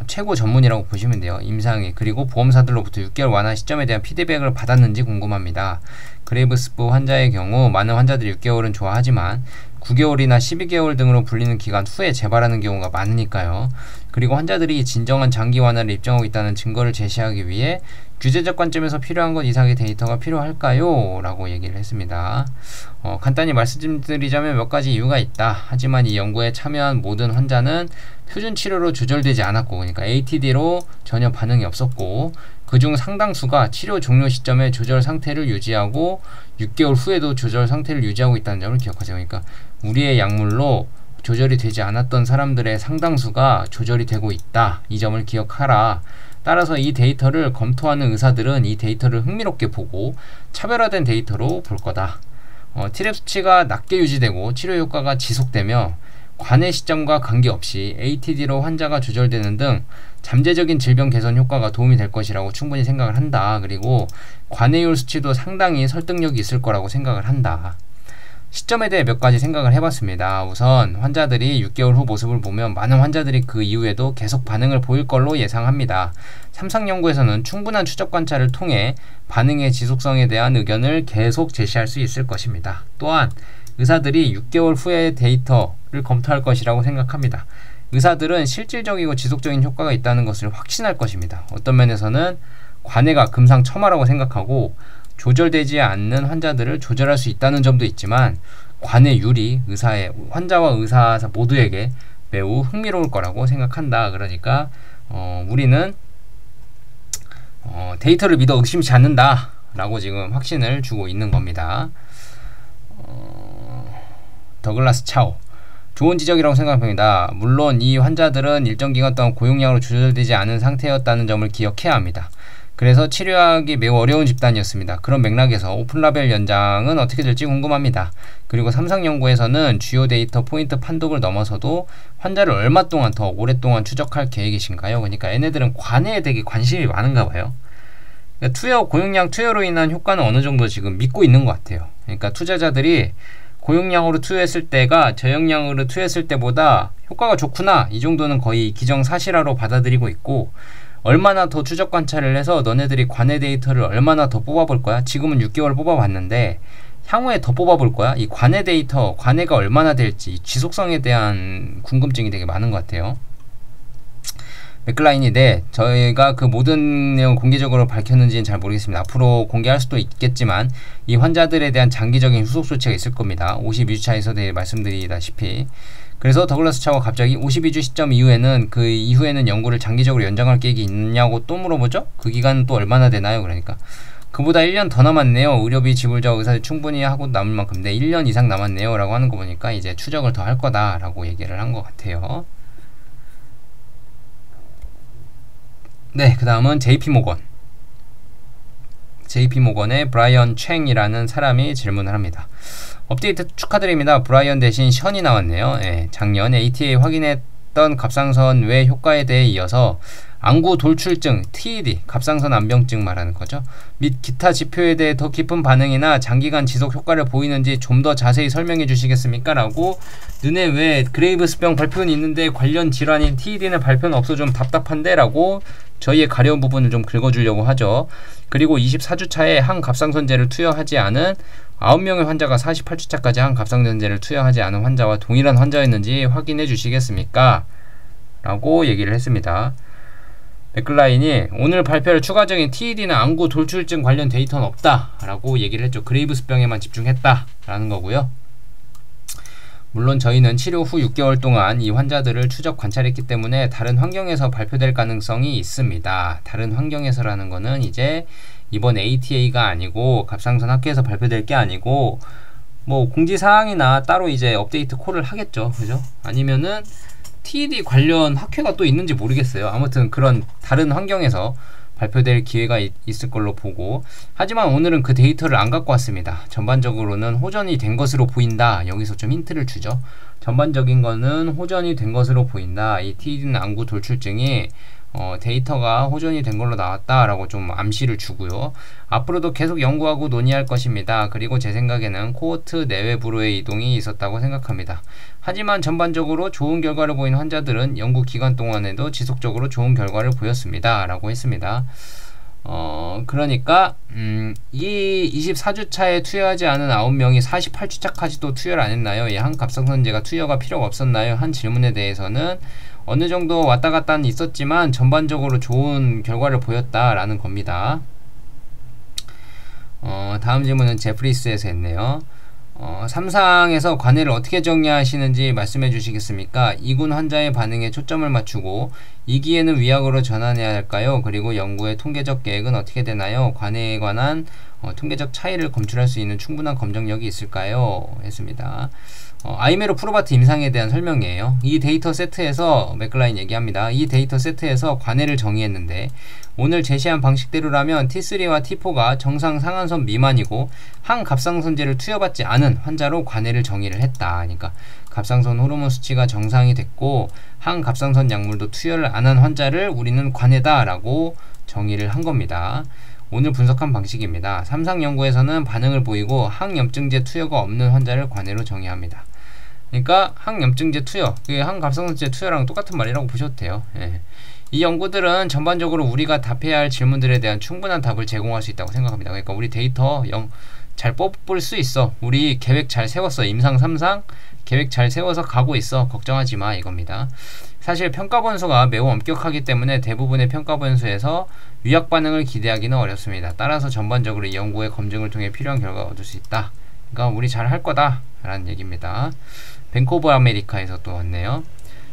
최고 전문이라고 보시면 돼요. 임상이. 그리고 보험사들로부터 6개월 완화 시점에 대한 피드백을 받았는지 궁금합니다. 그레이브스부 환자의 경우 많은 환자들이 6개월은 좋아하지만 9개월이나 12개월 등으로 불리는 기간 후에 재발하는 경우가 많으니까요. 그리고 환자들이 진정한 장기 완화를 입증하고 있다는 증거를 제시하기 위해 규제적 관점에서 필요한 것 이상의 데이터가 필요할까요? 라고 얘기를 했습니다. 간단히 말씀드리자면 몇 가지 이유가 있다. 하지만 이 연구에 참여한 모든 환자는 표준 치료로 조절되지 않았고, 그러니까 ATD로 전혀 반응이 없었고, 그중 상당수가 치료 종료 시점에 조절 상태를 유지하고 6개월 후에도 조절 상태를 유지하고 있다는 점을 기억하세요. 그러니까 우리의 약물로 조절이 되지 않았던 사람들의 상당수가 조절이 되고 있다. 이 점을 기억하라. 따라서 이 데이터를 검토하는 의사들은 이 데이터를 흥미롭게 보고 차별화된 데이터로 볼 거다. Treg 수치가 낮게 유지되고 치료 효과가 지속되며 관해 시점과 관계없이 ATD로 환자가 조절되는 등 잠재적인 질병 개선 효과가 도움이 될 것이라고 충분히 생각을 한다. 그리고 관해율 수치도 상당히 설득력이 있을 거라고 생각을 한다. 시점에 대해 몇 가지 생각을 해봤습니다. 우선 환자들이 6개월 후 모습을 보면 많은 환자들이 그 이후에도 계속 반응을 보일 걸로 예상합니다. 삼상 연구에서는 충분한 추적 관찰을 통해 반응의 지속성에 대한 의견을 계속 제시할 수 있을 것입니다. 또한 의사들이 6개월 후의 데이터를 검토할 것이라고 생각합니다. 의사들은 실질적이고 지속적인 효과가 있다는 것을 확신할 것입니다. 어떤 면에서는 관해가 금상첨화라고 생각하고 조절되지 않는 환자들을 조절할 수 있다는 점도 있지만 관해율이 환자와 의사 모두에게 매우 흥미로울 거라고 생각한다. 그러니까 우리는 데이터를 믿어 의심치 않는다 라고 지금 확신을 주고 있는 겁니다. 더글라스 차오, 좋은 지적이라고 생각합니다. 물론 이 환자들은 일정 기간 동안 고용량으로 조절되지 않은 상태였다는 점을 기억해야 합니다. 그래서 치료하기 매우 어려운 집단이었습니다. 그런 맥락에서 오픈라벨 연장은 어떻게 될지 궁금합니다. 그리고 삼상 연구에서는 주요 데이터 포인트 판독을 넘어서도 환자를 얼마 동안 더 오랫동안 추적할 계획이신가요? 그러니까 얘네들은 관해에 되게 관심이 많은가 봐요. 그러니까 고용량 투여로 인한 효과는 어느 정도 지금 믿고 있는 것 같아요. 그러니까 투자자들이 고용량으로 투여했을 때가 저용량으로 투여했을 때보다 효과가 좋구나, 이 정도는 거의 기정사실화로 받아들이고 있고, 얼마나 더 추적 관찰을 해서 너네들이 관해 데이터를 얼마나 더 뽑아볼 거야? 지금은 6개월 뽑아봤는데 향후에 더 뽑아볼 거야? 이 관해 데이터, 관해가 얼마나 될지 지속성에 대한 궁금증이 되게 많은 것 같아요. 맥클라인이 저희가 그 모든 내용 공개적으로 밝혔는지는 잘 모르겠습니다. 앞으로 공개할 수도 있겠지만 이 환자들에 대한 장기적인 후속 조치가 있을 겁니다. 52주차에서 말씀드리다시피. 그래서 더글라스 차오가 갑자기 52주 시점 이후에는 그 이후에는 연구를 장기적으로 연장할 계획이 있냐고 또 물어보죠? 그 기간은 또 얼마나 되나요? 그러니까 그보다 1년 더 남았네요. 의료비 지불자와 의사들 충분히 하고 남을 만큼 1년 이상 남았네요 라고 하는 거 보니까 이제 추적을 더 할 거다 라고 얘기를 한 것 같아요. 네, 그 다음은 JP모건의 브라이언 챙이라는 사람이 질문을 합니다. 업데이트 축하드립니다. 브라이언 대신 션이 나왔네요. 작년 ATA 확인했던 갑상선 외 효과에 대해 이어서 안구 돌출증, TED, 갑상선 암병증 말하는 거죠. 및 기타 지표에 대해 더 깊은 반응이나 장기간 지속 효과를 보이는지 좀 더 자세히 설명해 주시겠습니까? 라고, 너네 왜 그레이브스병 발표는 있는데 관련 질환인 TED는 발표는 없어 좀 답답한데? 라고 저희의 가려운 부분을 좀 긁어주려고 하죠. 그리고 24주차에 한 갑상선제를 투여하지 않은 9명의 환자가 48주차까지 한 갑상선제를 투여하지 않은 환자와 동일한 환자였는지 확인해 주시겠습니까? 라고 얘기를 했습니다. 맥클라인이 오늘 발표할 추가적인 TED나 안구 돌출증 관련 데이터는 없다 라고 얘기를 했죠. 그레이브스병에만 집중했다 라는 거고요. 물론 저희는 치료 후 6개월 동안 이 환자들을 추적 관찰했기 때문에 다른 환경에서 발표될 가능성이 있습니다. 다른 환경에서라는 거는 이제 이번 ATA가 아니고 갑상선 학회에서 발표될 게 아니고 뭐 공지사항이나 따로 이제 업데이트 콜을 하겠죠. 그죠? 아니면은 TED 관련 학회가 또 있는지 모르겠어요. 아무튼 그런 다른 환경에서 발표될 기회가 있을 걸로 보고, 하지만 오늘은 그 데이터를 안 갖고 왔습니다. 전반적으로는 호전이 된 것으로 보인다. 여기서 좀 힌트를 주죠. 전반적인 거는 호전이 된 것으로 보인다. 이 TED는 안구 돌출증이 데이터가 호전이 된 걸로 나왔다라고 좀 암시를 주고요. 앞으로도 계속 연구하고 논의할 것입니다. 그리고 제 생각에는 코호트 내외부로의 이동이 있었다고 생각합니다. 하지만 전반적으로 좋은 결과를 보인 환자들은 연구 기간 동안에도 지속적으로 좋은 결과를 보였습니다. 라고 했습니다. 그러니까 이 24주차에 투여하지 않은 9명이 48주차까지도 투여를 안 했나요? 이 항갑상선제가 투여가 필요가 없었나요? 한 질문에 대해서는 어느 정도 왔다 갔다는 있었지만 전반적으로 좋은 결과를 보였다라는 겁니다. 다음 질문은 제프리스에서 했네요. 3상에서 관해를 어떻게 정리하시는지 말씀해 주시겠습니까? 2군 환자의 반응에 초점을 맞추고 2기에는 위약으로 전환해야 할까요? 그리고 연구의 통계적 계획은 어떻게 되나요? 관해에 관한 통계적 차이를 검출할 수 있는 충분한 검정력이 있을까요? 했습니다. 아이메로 프로바트 임상에 대한 설명이에요. 이 데이터 세트에서 맥클라인 얘기합니다. 이 데이터 세트에서 관해를 정의했는데 오늘 제시한 방식대로라면 T3와 T4가 정상 상한선 미만이고 항갑상선제를 투여받지 않은 환자로 관해를 정의를 했다. 그러니까 갑상선 호르몬 수치가 정상이 됐고 항갑상선 약물도 투여를 안 한 환자를 우리는 관해다 라고 정의를 한 겁니다. 오늘 분석한 방식입니다. 3상 연구에서는 반응을 보이고 항염증제 투여가 없는 환자를 관해로 정의합니다. 그러니까 항염증제 투여, 항갑상선제 투여랑 똑같은 말이라고 보셔도 돼요. 예. 이 연구들은 전반적으로 우리가 답해야 할 질문들에 대한 충분한 답을 제공할 수 있다고 생각합니다. 그러니까 우리 데이터 잘 뽑을 수 있어. 우리 계획 잘 세웠어. 임상 3상 계획 잘 세워서 가고 있어. 걱정하지 마 이겁니다. 사실 평가 번수가 매우 엄격하기 때문에 대부분의 평가 번수에서 위약 반응을 기대하기는 어렵습니다. 따라서 전반적으로 이 연구의 검증을 통해 필요한 결과를 얻을 수 있다. 그러니까 우리 잘 할 거다 라는 얘기입니다. 뱅크 오브 아메리카에서 또 왔네요.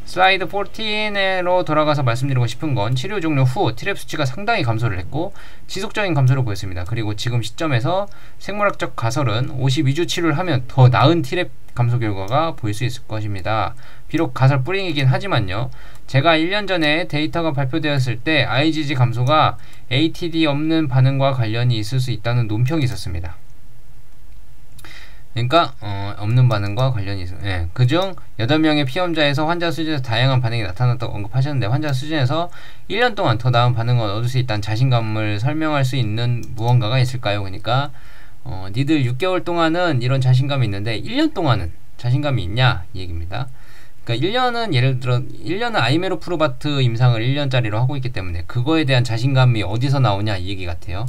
슬라이드 14로 돌아가서 말씀드리고 싶은 건 치료 종료 후 트랩 수치가 상당히 감소를 했고 지속적인 감소를 보였습니다. 그리고 지금 시점에서 생물학적 가설은 52주 치료를 하면 더 나은 트랩 감소 결과가 보일 수 있을 것입니다. 비록 가설 뿌링이긴 하지만요. 제가 1년 전에 데이터가 발표되었을 때 IgG 감소가 ATD 없는 반응과 관련이 있을 수 있다는 논평이 있었습니다. 그러니까 없는 반응과 관련이 있어요. 예, 그중 8명의 피험자에서 환자 수준에서 다양한 반응이 나타났다고 언급하셨는데 환자 수준에서 1년 동안 더 나은 반응을 얻을 수 있다는 자신감을 설명할 수 있는 무언가가 있을까요? 그러니까 니들 6개월 동안은 이런 자신감이 있는데 1년 동안은 자신감이 있냐? 이 얘기입니다. 그러니까 1년은 예를 들어 1년은 아이메로 프로바트 임상을 1년짜리로 하고 있기 때문에 그거에 대한 자신감이 어디서 나오냐 이 얘기 같아요.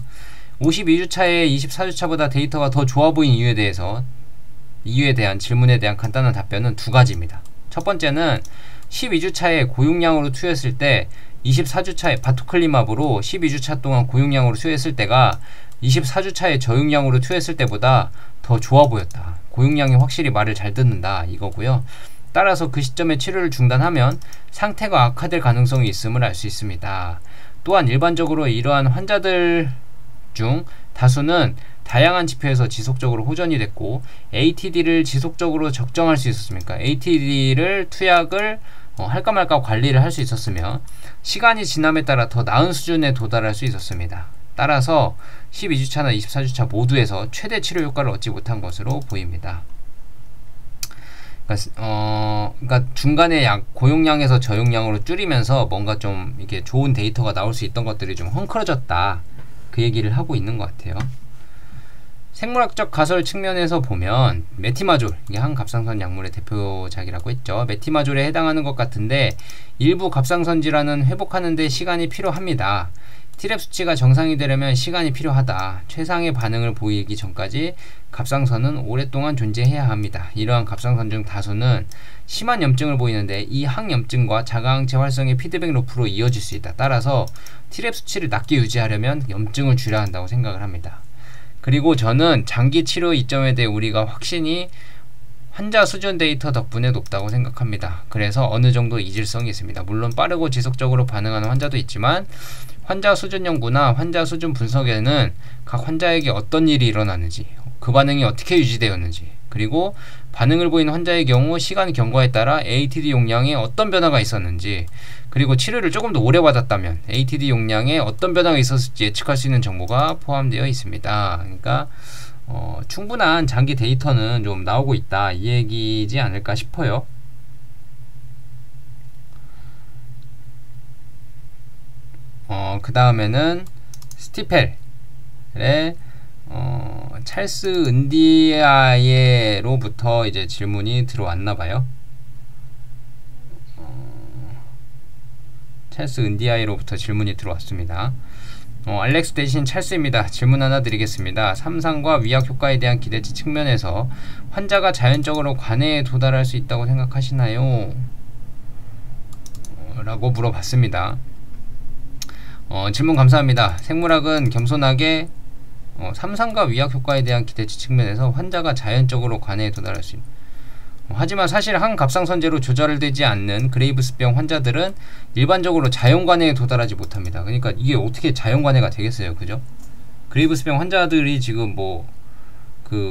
52주차에 24주차보다 데이터가 더 좋아 보인 이유에 대한 질문에 대한 간단한 답변은 두 가지입니다. 첫 번째는 12주차에 고용량으로 투여했을 때 24주차에 바토클리맙으로 12주차 동안 고용량으로 투여했을 때가 24주차에 저용량으로 투여했을 때보다 더 좋아 보였다. 고용량이 확실히 말을 잘 듣는다 이거고요. 따라서 그 시점에 치료를 중단하면 상태가 악화될 가능성이 있음을 알 수 있습니다. 또한 일반적으로 이러한 환자들 중 다수는 다양한 지표에서 지속적으로 호전이 됐고 ATD를 지속적으로 적정할 수 있었습니까? ATD를 투약을 할까 말까 관리를 할 수 있었으며 시간이 지남에 따라 더 나은 수준에 도달할 수 있었습니다. 따라서 12주차나 24주차 모두에서 최대 치료 효과를 얻지 못한 것으로 보입니다. 그러니까 중간에 고용량에서 저용량으로 줄이면서 뭔가 좀 이게 좋은 데이터가 나올 수 있던 것들이 좀 헝클어졌다. 그 얘기를 하고 있는 것 같아요. 생물학적 가설 측면에서 보면 메티마졸, 이게 항갑상선 약물의 대표작이라고 했죠. 메티마졸에 해당하는 것 같은데 일부 갑상선 질환은 회복하는 데 시간이 필요합니다. 트랩 수치가 정상이 되려면 시간이 필요하다. 최상의 반응을 보이기 전까지 갑상선은 오랫동안 존재해야 합니다. 이러한 갑상선 중 다수는 심한 염증을 보이는데 이 항염증과 자가항체 활성의 피드백 루프로 이어질 수 있다. 따라서 트랩 수치를 낮게 유지하려면 염증을 줄여야 한다고 생각을 합니다. 그리고 저는 장기 치료 이점에 대해 우리가 확신이 환자 수준 데이터 덕분에 높다고 생각합니다. 그래서 어느 정도 이질성이 있습니다. 물론 빠르고 지속적으로 반응하는 환자도 있지만 환자 수준 연구나 환자 수준 분석에는 각 환자에게 어떤 일이 일어나는지, 그 반응이 어떻게 유지되었는지, 그리고 반응을 보이는 환자의 경우 시간 경과에 따라 ATD 용량에 어떤 변화가 있었는지, 그리고 치료를 조금 더 오래 받았다면 ATD 용량에 어떤 변화가 있었을지 예측할 수 있는 정보가 포함되어 있습니다. 그러니까 충분한 장기 데이터는 좀 나오고 있다, 이 얘기지 않을까 싶어요. 그 다음에는 스티펠의 찰스 은디아예로부터 이제 질문이 들어왔나봐요. 찰스 은디아예로부터 질문이 들어왔습니다. 알렉스 대신 찰스입니다. 질문 하나 드리겠습니다. 삼상과 위약 효과에 대한 기대치 측면에서 환자가 자연적으로 관해에 도달할 수 있다고 생각하시나요? 라고 물어봤습니다. 질문 감사합니다. 생물학은 겸손하게 삼상과 위약 효과에 대한 기대치 측면에서 환자가 자연적으로 관해에 도달할 수 있는, 하지만 사실 항갑상선제로 조절되지 않는 그레이브스병 환자들은 일반적으로 자연관해에 도달하지 못합니다. 그러니까 이게 어떻게 자연관해가 되겠어요, 그죠? 그레이브스병 환자들이 지금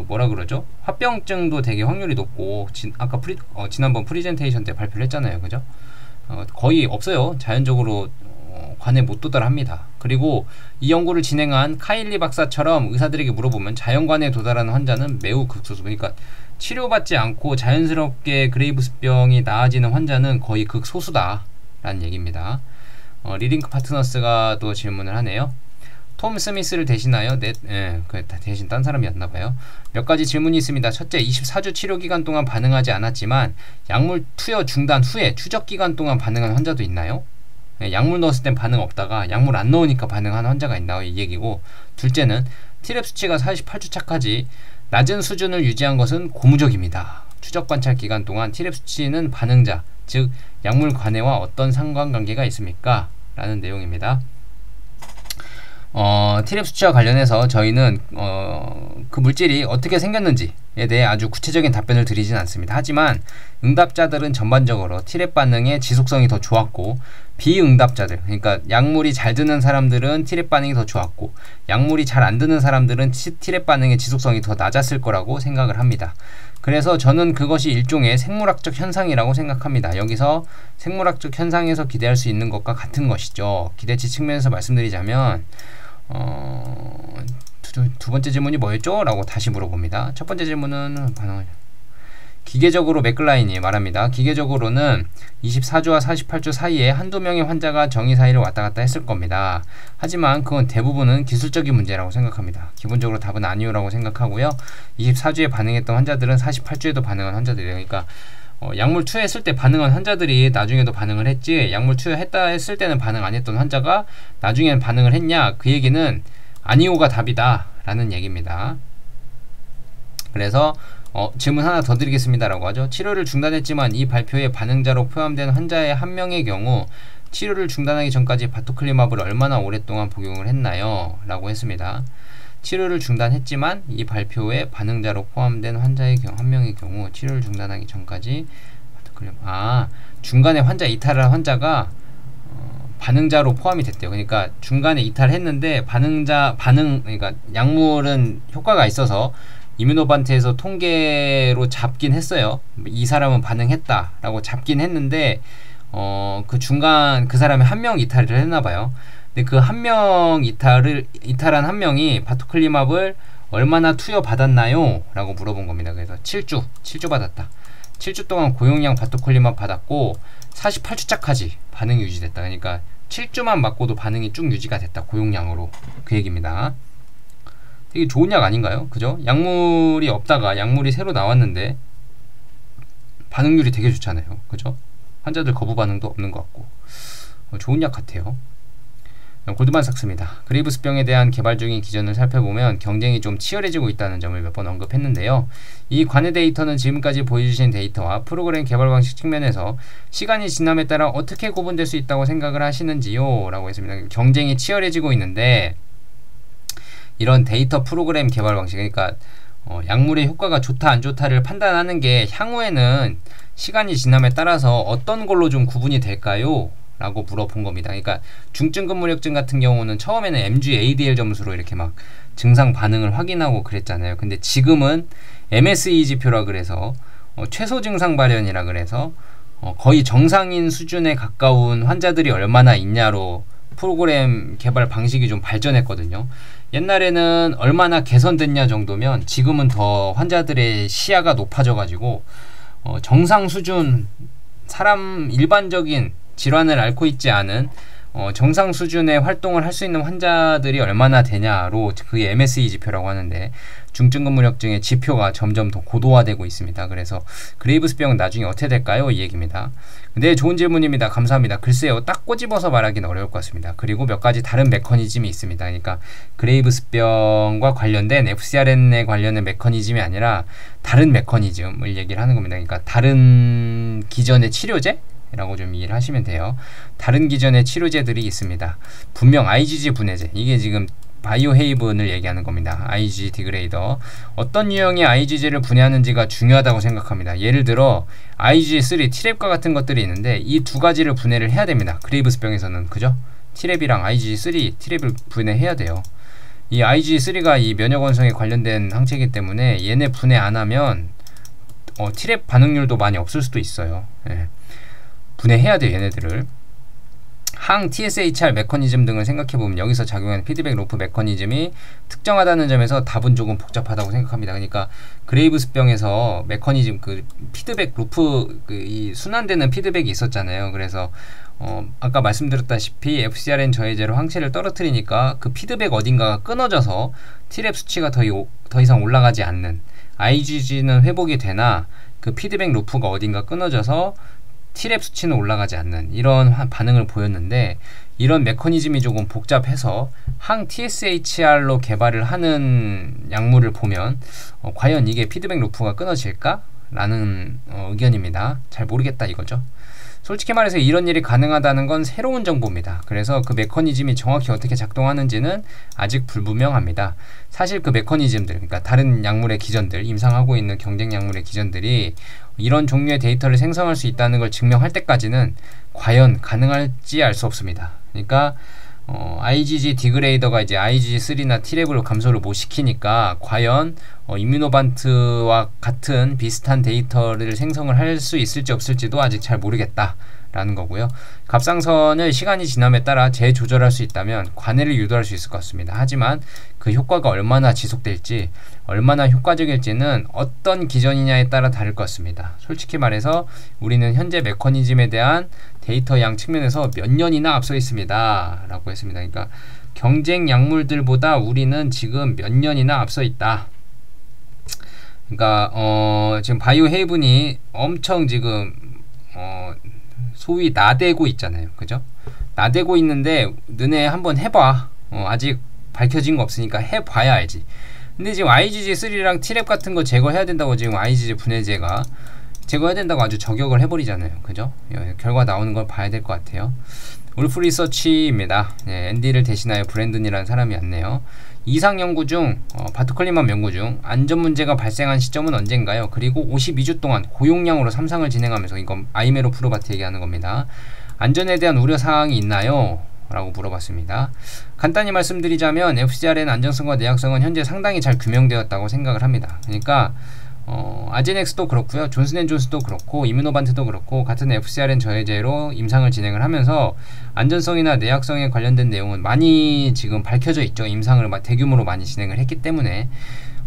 뭐라 그러죠? 화병증도 되게 확률이 높고, 아까 지난번 프리젠테이션 때 발표를 했잖아요, 그죠? 거의 없어요. 자연적으로 관에 못 도달합니다. 그리고 이 연구를 진행한 카일리 박사처럼 의사들에게 물어보면 자연관에 도달하는 환자는 매우 극소수. 그러니까 치료받지 않고 자연스럽게 그레이브스병이 나아지는 환자는 거의 극소수다 라는 얘기입니다. 리링크 파트너스가 또 질문을 하네요. 톰 스미스를 대신하여 대신 딴 사람이었나봐요. 몇 가지 질문이 있습니다. 첫째, 24주 치료기간 동안 반응하지 않았지만 약물 투여 중단 후에 추적기간 동안 반응한 환자도 있나요? 약물 넣었을 땐 반응 없다가 약물 안 넣으니까 반응하는 환자가 있나요? 이 얘기고, 둘째는 T랩 수치가 48주차까지 낮은 수준을 유지한 것은 고무적입니다. 추적 관찰 기간 동안 T랩 수치는 반응자, 즉 약물 관해와 어떤 상관관계가 있습니까? 라는 내용입니다. T랩 수치와 관련해서 저희는 그 물질이 어떻게 생겼는지에 대해 아주 구체적인 답변을 드리진 않습니다. 하지만 응답자들은 전반적으로 T랩 반응의 지속성이 더 좋았고, 비응답자들, 그러니까 약물이 잘 드는 사람들은 T랩 반응이 더 좋았고, 약물이 잘 안 드는 사람들은 T랩 반응의 지속성이 더 낮았을 거라고 생각을 합니다. 그래서 저는 그것이 일종의 생물학적 현상이라고 생각합니다. 여기서 생물학적 현상에서 기대할 수 있는 것과 같은 것이죠. 기대치 측면에서 말씀드리자면 두 번째 질문이 뭐였죠? 라고 다시 물어봅니다. 첫 번째 질문은 기계적으로 맥클라인이 말합니다. 기계적으로는 24주와 48주 사이에 한두 명의 환자가 정의 사이를 왔다 갔다 했을 겁니다. 하지만 그건 대부분은 기술적인 문제라고 생각합니다. 기본적으로 답은 아니오라고 생각하고요. 24주에 반응했던 환자들은 48주에도 반응한 환자들이에요. 그러니까 약물 투여했을 때 반응한 환자들이 나중에도 반응을 했지, 약물 투여했다 했을 때는 반응 안 했던 환자가 나중에는 반응을 했냐, 그 얘기는 아니오가 답이다 라는 얘기입니다. 그래서 질문 하나 더 드리겠습니다 라고 하죠. 치료를 중단했지만 이 발표에 반응자로 포함된 환자의 한 명의 경우 치료를 중단하기 전까지 바토클리마브를 얼마나 오랫동안 복용을 했나요? 라고 했습니다. 치료를 중단했지만 이 발표에 반응자로 포함된 환자의 한 명의 경우 치료를 중단하기 전까지 중간에 환자 이탈한 환자가 반응자로 포함이 됐대요. 그러니까 중간에 이탈했는데 그러니까 약물은 효과가 있어서 이뮤노반트에서 통계로 잡긴 했어요. 이 사람은 반응했다 라고 잡긴 했는데 그 중간 그 사람이 한 명 이탈을 했나봐요. 근데 그 한 명 이탈한 한 명이 바토클리마브를 얼마나 투여 받았나요? 라고 물어본 겁니다. 그래서 7주 받았다. 7주 동안 고용량 바토클리마브 받았고 48주차까지 반응이 유지됐다. 그러니까 7주만 맞고도 반응이 쭉 유지가 됐다, 고용량으로. 그 얘기입니다. 되게 좋은 약 아닌가요? 그죠? 약물이 없다가 약물이 새로 나왔는데 반응률이 되게 좋잖아요. 그죠? 환자들 거부 반응도 없는 것 같고 좋은 약 같아요. 골드만삭스입니다. 그레이브스병에 대한 개발 중인 기전을 살펴보면 경쟁이 좀 치열해지고 있다는 점을 몇 번 언급했는데요. 이 관해 데이터는 지금까지 보여주신 데이터와 프로그램 개발 방식 측면에서 시간이 지남에 따라 어떻게 구분될 수 있다고 생각을 하시는지요? 라고 했습니다. 경쟁이 치열해지고 있는데 이런 데이터 프로그램 개발 방식, 그러니까 약물의 효과가 좋다 안 좋다를 판단하는 게 향후에는 시간이 지남에 따라서 어떤 걸로 좀 구분이 될까요? 라고 물어본 겁니다. 그러니까 중증 근무력증 같은 경우는 처음에는 MG-ADL 점수로 이렇게 막 증상 반응을 확인하고 그랬잖아요. 근데 지금은 MSE 지표라 그래서 최소 증상 발현이라 그래서 거의 정상인 수준에 가까운 환자들이 얼마나 있냐로 프로그램 개발 방식이 좀 발전했거든요. 옛날에는 얼마나 개선됐냐 정도면 지금은 더 환자들의 시야가 높아져가지고 정상 수준, 사람 일반적인 질환을 앓고 있지 않은 정상 수준의 활동을 할 수 있는 환자들이 얼마나 되냐로 그게 MSE 지표라고 하는데, 중증 근무력증의 지표가 점점 더 고도화되고 있습니다. 그래서 그레이브스병은 나중에 어떻게 될까요? 이 얘기입니다. 네, 좋은 질문입니다. 감사합니다. 글쎄요, 딱 꼬집어서 말하기는 어려울 것 같습니다. 그리고 몇 가지 다른 메커니즘이 있습니다. 그러니까 그레이브스병과 관련된 FcRN에 관련된 메커니즘이 아니라 다른 메커니즘을 얘기를 하는 겁니다. 그러니까 다른 기존의 치료제? 라고 좀 이해를 하시면 돼요. 다른 기존의 치료제들이 있습니다. 분명 IgG 분해제, 이게 지금 바이오헤이븐을 얘기하는 겁니다. IgG 디그레이더. 어떤 유형의 IgG를 분해하는지가 중요하다고 생각합니다. 예를 들어 IgG3, T랩과 같은 것들이 있는데 이 두 가지를 분해를 해야 됩니다. 그레이브스병에서는, 그죠? T랩이랑 IgG3, T랩을 분해해야 돼요. 이 IgG3가 이 면역 원성에 관련된 항체이기 때문에 얘네 분해 안 하면 T랩 반응률도 많이 없을 수도 있어요. 예. 분해해야 돼요, 얘네들을. 항 TSHR 메커니즘 등을 생각해보면 여기서 작용하는 피드백 루프 메커니즘이 특정하다는 점에서 답은 조금 복잡하다고 생각합니다. 그러니까 그레이브스병에서 메커니즘, 그 피드백 루프, 이 순환되는 피드백이 있었잖아요. 그래서 아까 말씀드렸다시피 FcRN 저해제로 항체를 떨어뜨리니까 그 피드백 어딘가가 끊어져서 T랩 수치가 더 이상 올라가지 않는, IgG는 회복이 되나 그 피드백 루프가 어딘가 끊어져서 T랩 수치는 올라가지 않는 이런 반응을 보였는데, 이런 메커니즘이 조금 복잡해서 항 TSHR로 개발을 하는 약물을 보면 과연 이게 피드백 루프가 끊어질까? 라는 의견입니다. 잘 모르겠다 이거죠. 솔직히 말해서 이런 일이 가능하다는 건 새로운 정보입니다. 그래서 그 메커니즘이 정확히 어떻게 작동하는지는 아직 불분명합니다. 사실 그 메커니즘들, 그러니까 다른 약물의 기전들, 임상하고 있는 경쟁 약물의 기전들이 이런 종류의 데이터를 생성할 수 있다는 걸 증명할 때까지는 과연 가능할지 알 수 없습니다. 그러니까 IgG 디그레이더가 이제 IgG3나 T랩을 감소를 못 시키니까 과연 이뮤노반트와 같은 비슷한 데이터를 생성을 할 수 있을지 없을지도 아직 잘 모르겠다 라는 거고요. 갑상선을 시간이 지남에 따라 재조절할 수 있다면 관해를 유도할 수 있을 것 같습니다. 하지만 그 효과가 얼마나 지속될지, 얼마나 효과적일지는 어떤 기전이냐에 따라 다를 것 같습니다. 솔직히 말해서 우리는 현재 메커니즘에 대한 데이터 양 측면에서 몇 년이나 앞서 있습니다 라고 했습니다. 그러니까 경쟁 약물들보다 우리는 지금 몇 년이나 앞서 있다. 그러니까 지금 바이오헤이븐이 엄청 지금 소위 나대고 있잖아요. 그죠? 나대고 있는데 너네 한번 해봐. 아직 밝혀진 거 없으니까 해봐야 알지. 근데 지금 IgG3랑 T랩 같은 거 제거해야 된다고, 지금 IgG 분해제가 제거해야 된다고 아주 저격을 해버리잖아요. 그죠? 결과 나오는 걸 봐야 될 것 같아요. 울프 리서치입니다. 앤디를 대신하여 브랜든이라는 사람이 왔네요. 이상 연구 중 바토클리맘 연구 중 안전 문제가 발생한 시점은 언젠가요? 그리고 52주 동안 고용량으로 3상을 진행하면서, 이건 아이메로 프로바트 얘기하는 겁니다. 안전에 대한 우려 사항이 있나요? 라고 물어봤습니다. 간단히 말씀드리자면 FcRN 안전성과 내약성은 현재 상당히 잘 규명되었다고 생각을 합니다. 그러니까 아제넥스도 그렇고요, 존슨앤존슨도 그렇고 이뮤노반트도 그렇고 같은 FcRN 저해제로 임상을 진행을 하면서 안전성이나 내약성에 관련된 내용은 많이 지금 밝혀져 있죠. 임상을 대규모로 많이 진행을 했기 때문에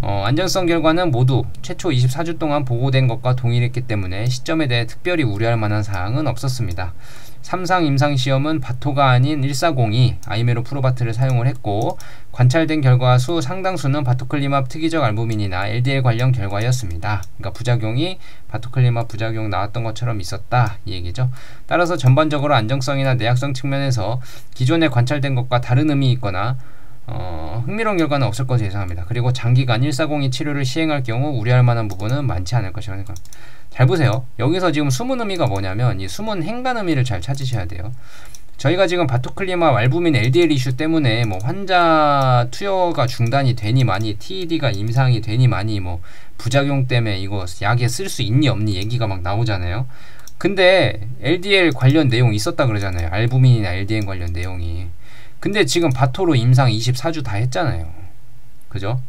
안전성 결과는 모두 최초 24주 동안 보고된 것과 동일했기 때문에 시점에 대해 특별히 우려할 만한 사항은 없었습니다. 3상 임상시험은 바토가 아닌 140이 아이메로 프로바트를 사용을 했고, 관찰된 결과 수 상당수는 바토클리맙 특이적 알부민이나 LDL 관련 결과였습니다. 그러니까 부작용이 바토클리맙 부작용 나왔던 것처럼 있었다 이 얘기죠. 따라서 전반적으로 안정성이나 내약성 측면에서 기존에 관찰된 것과 다른 의미 있거나 흥미로운 결과는 없을 것으로 예상합니다. 그리고 장기간 140이 치료를 시행할 경우 우려할 만한 부분은 많지 않을 것이라고 생각합니다. 잘 보세요. 여기서 지금 숨은 의미가 뭐냐면 이 숨은 행간 의미를 잘 찾으셔야 돼요. 저희가 지금 바토클리마 알부민 LDL 이슈 때문에 뭐 환자 투여가 중단이 되니 많이 TED가 임상이 되니 많이 뭐 부작용 때문에 이거 약에 쓸 수 있니 없니 얘기가 막 나오잖아요. 근데 LDL 관련 내용 있었다 그러잖아요. 알부민이나 LDL 관련 내용이. 근데 지금 바토로 임상 24주 다 했잖아요. 그죠?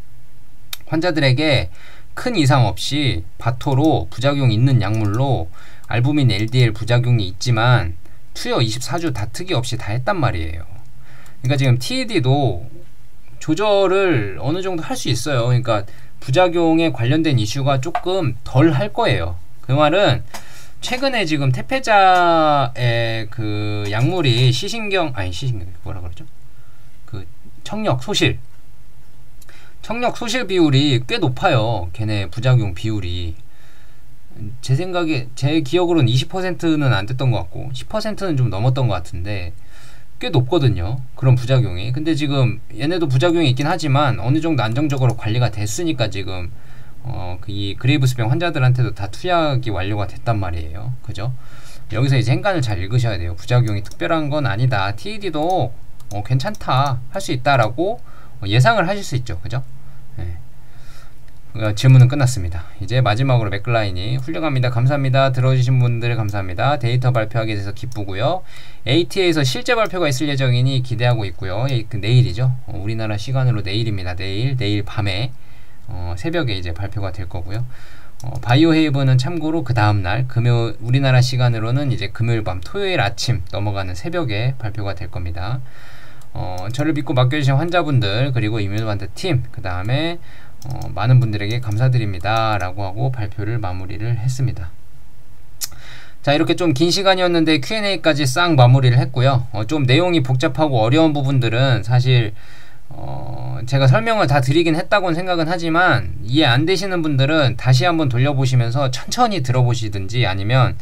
환자들에게 큰 이상 없이 바토로 부작용 있는 약물로 알부민 LDL 부작용이 있지만 투여 24주 다 특이 없이 다 했단 말이에요. 그러니까 지금 TED도 조절을 어느 정도 할 수 있어요. 그러니까 부작용에 관련된 이슈가 조금 덜 할 거예요. 그 말은 최근에 지금 태페자의 그 약물이 시신경 뭐라 그러죠? 그 청력 소실 비율이 꽤 높아요. 걔네 부작용 비율이. 제 생각에, 제 기억으로는 20%는 안 됐던 것 같고 10%는 좀 넘었던 것 같은데 꽤 높거든요. 그런 부작용이. 근데 지금 얘네도 부작용이 있긴 하지만 어느 정도 안정적으로 관리가 됐으니까 지금 이 그레이브스병 환자들한테도 다 투약이 완료가 됐단 말이에요. 그죠? 여기서 이제 행간을 잘 읽으셔야 돼요. 부작용이 특별한 건 아니다. TED도 괜찮다. 할 수 있다라고 예상을 하실 수 있죠. 그죠? 네. 질문은 끝났습니다. 이제 마지막으로 맥클라인이 훌륭합니다. 감사합니다. 들어주신 분들 감사합니다. 데이터 발표하게 돼서 기쁘고요. ATA에서 실제 발표가 있을 예정이니 기대하고 있고요. 내일이죠. 우리나라 시간으로 내일입니다. 내일 밤에 새벽에 이제 발표가 될 거고요. 바이오헤이브는 참고로 그 다음날 금요일 우리나라 시간으로는 이제 금요일 밤 토요일 아침 넘어가는 새벽에 발표가 될 겁니다. 저를 믿고 맡겨주신 환자분들 그리고 이뮤노반트 팀 그 다음에 많은 분들에게 감사드립니다 라고 하고 발표를 마무리를 했습니다. 자, 이렇게 좀 긴 시간이었는데 Q&A까지 싹 마무리를 했고요. 좀 내용이 복잡하고 어려운 부분들은 사실 제가 설명을 다 드리긴 했다고는 생각은 하지만 이해 안 되시는 분들은 다시 한번 돌려보시면서 천천히 들어보시든지 아니면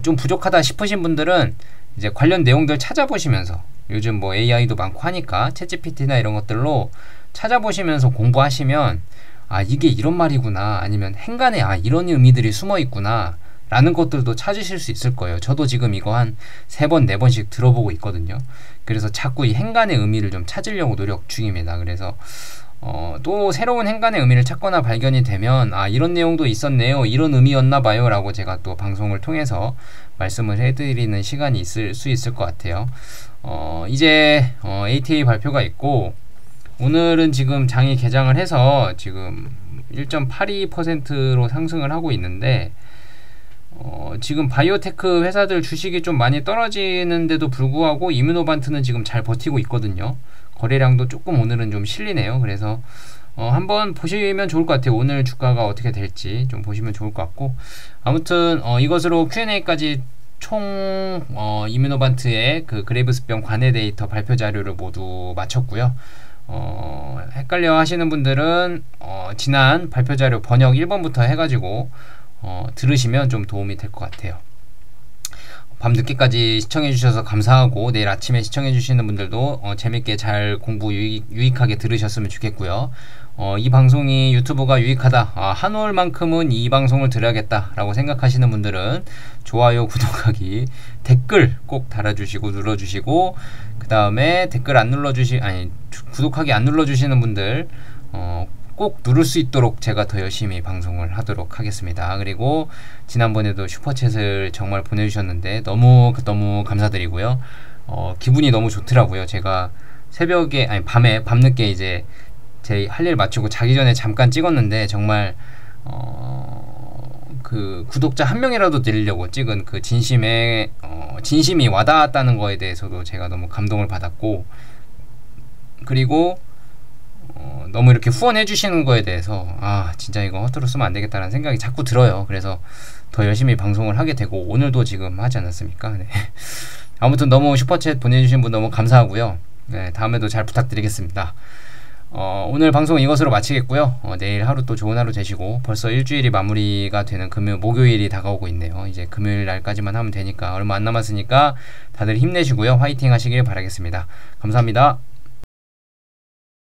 좀 부족하다 싶으신 분들은 이제 관련 내용들 찾아보시면서 요즘 뭐 AI도 많고 하니까 챗GPT나 이런 것들로 찾아보시면서 공부하시면 아 이게 이런 말이구나 아니면 행간에 아 이런 의미들이 숨어 있구나 라는 것들도 찾으실 수 있을 거예요. 저도 지금 이거 한 3번 4번씩 들어보고 있거든요. 그래서 자꾸 이 행간의 의미를 좀 찾으려고 노력 중입니다. 그래서 또 새로운 행간의 의미를 찾거나 발견이 되면 아 이런 내용도 있었네요, 이런 의미였나 봐요 라고 제가 또 방송을 통해서 말씀을 해드리는 시간이 있을 수 있을 것 같아요. 이제 ATA 발표가 있고 오늘은 지금 장이 개장을 해서 지금 1.82%로 상승을 하고 있는데 지금 바이오테크 회사들 주식이 좀 많이 떨어지는데도 불구하고 이뮤노반트는 지금 잘 버티고 있거든요. 거래량도 조금 오늘은 좀 실리네요. 그래서 한번 보시면 좋을 것 같아요. 오늘 주가가 어떻게 될지 좀 보시면 좋을 것 같고 아무튼 이것으로 Q&A까지 총 이뮤노반트의 그 그레이브스병 관해 데이터 발표 자료를 모두 마쳤고요. 헷갈려 하시는 분들은 지난 발표 자료 번역 1번부터 해가지고 들으시면 좀 도움이 될 것 같아요. 밤늦게까지 시청해주셔서 감사하고 내일 아침에 시청해주시는 분들도 재밌게 잘 공부 유익하게 들으셨으면 좋겠고요. 이 방송이 유튜브가 유익하다, 한 올만큼은 이 방송을 들어야겠다 라고 생각하시는 분들은 좋아요, 구독하기, 댓글 꼭 달아주시고 눌러주시고 그 다음에 댓글 안 구독하기 안 눌러주시는 분들 꼭 누를 수 있도록 제가 더 열심히 방송을 하도록 하겠습니다. 그리고 지난번에도 슈퍼챗을 정말 보내주셨는데 너무 감사드리고요. 기분이 너무 좋더라고요. 제가 새벽에 밤늦게 이제 제 할 일 마치고 자기 전에 잠깐 찍었는데 정말 그 구독자 한 명이라도 드리려고 찍은 그 진심이 와닿았다는 거에 대해서도 제가 너무 감동을 받았고 그리고 너무 이렇게 후원해 주시는 거에 대해서 진짜 이거 허투루 쓰면 안 되겠다라는 생각이 자꾸 들어요. 그래서 더 열심히 방송을 하게 되고 오늘도 지금 하지 않았습니까? 네. 아무튼 너무 슈퍼챗 보내주신 분 너무 감사하고요. 네, 다음에도 잘 부탁드리겠습니다. 오늘 방송 이것으로 마치겠고요. 내일 하루 또 좋은 하루 되시고 벌써 일주일이 마무리가 되는 목요일이 다가오고 있네요. 이제 금요일 날까지만 하면 되니까 얼마 안 남았으니까 다들 힘내시고요. 화이팅 하시길 바라겠습니다. 감사합니다.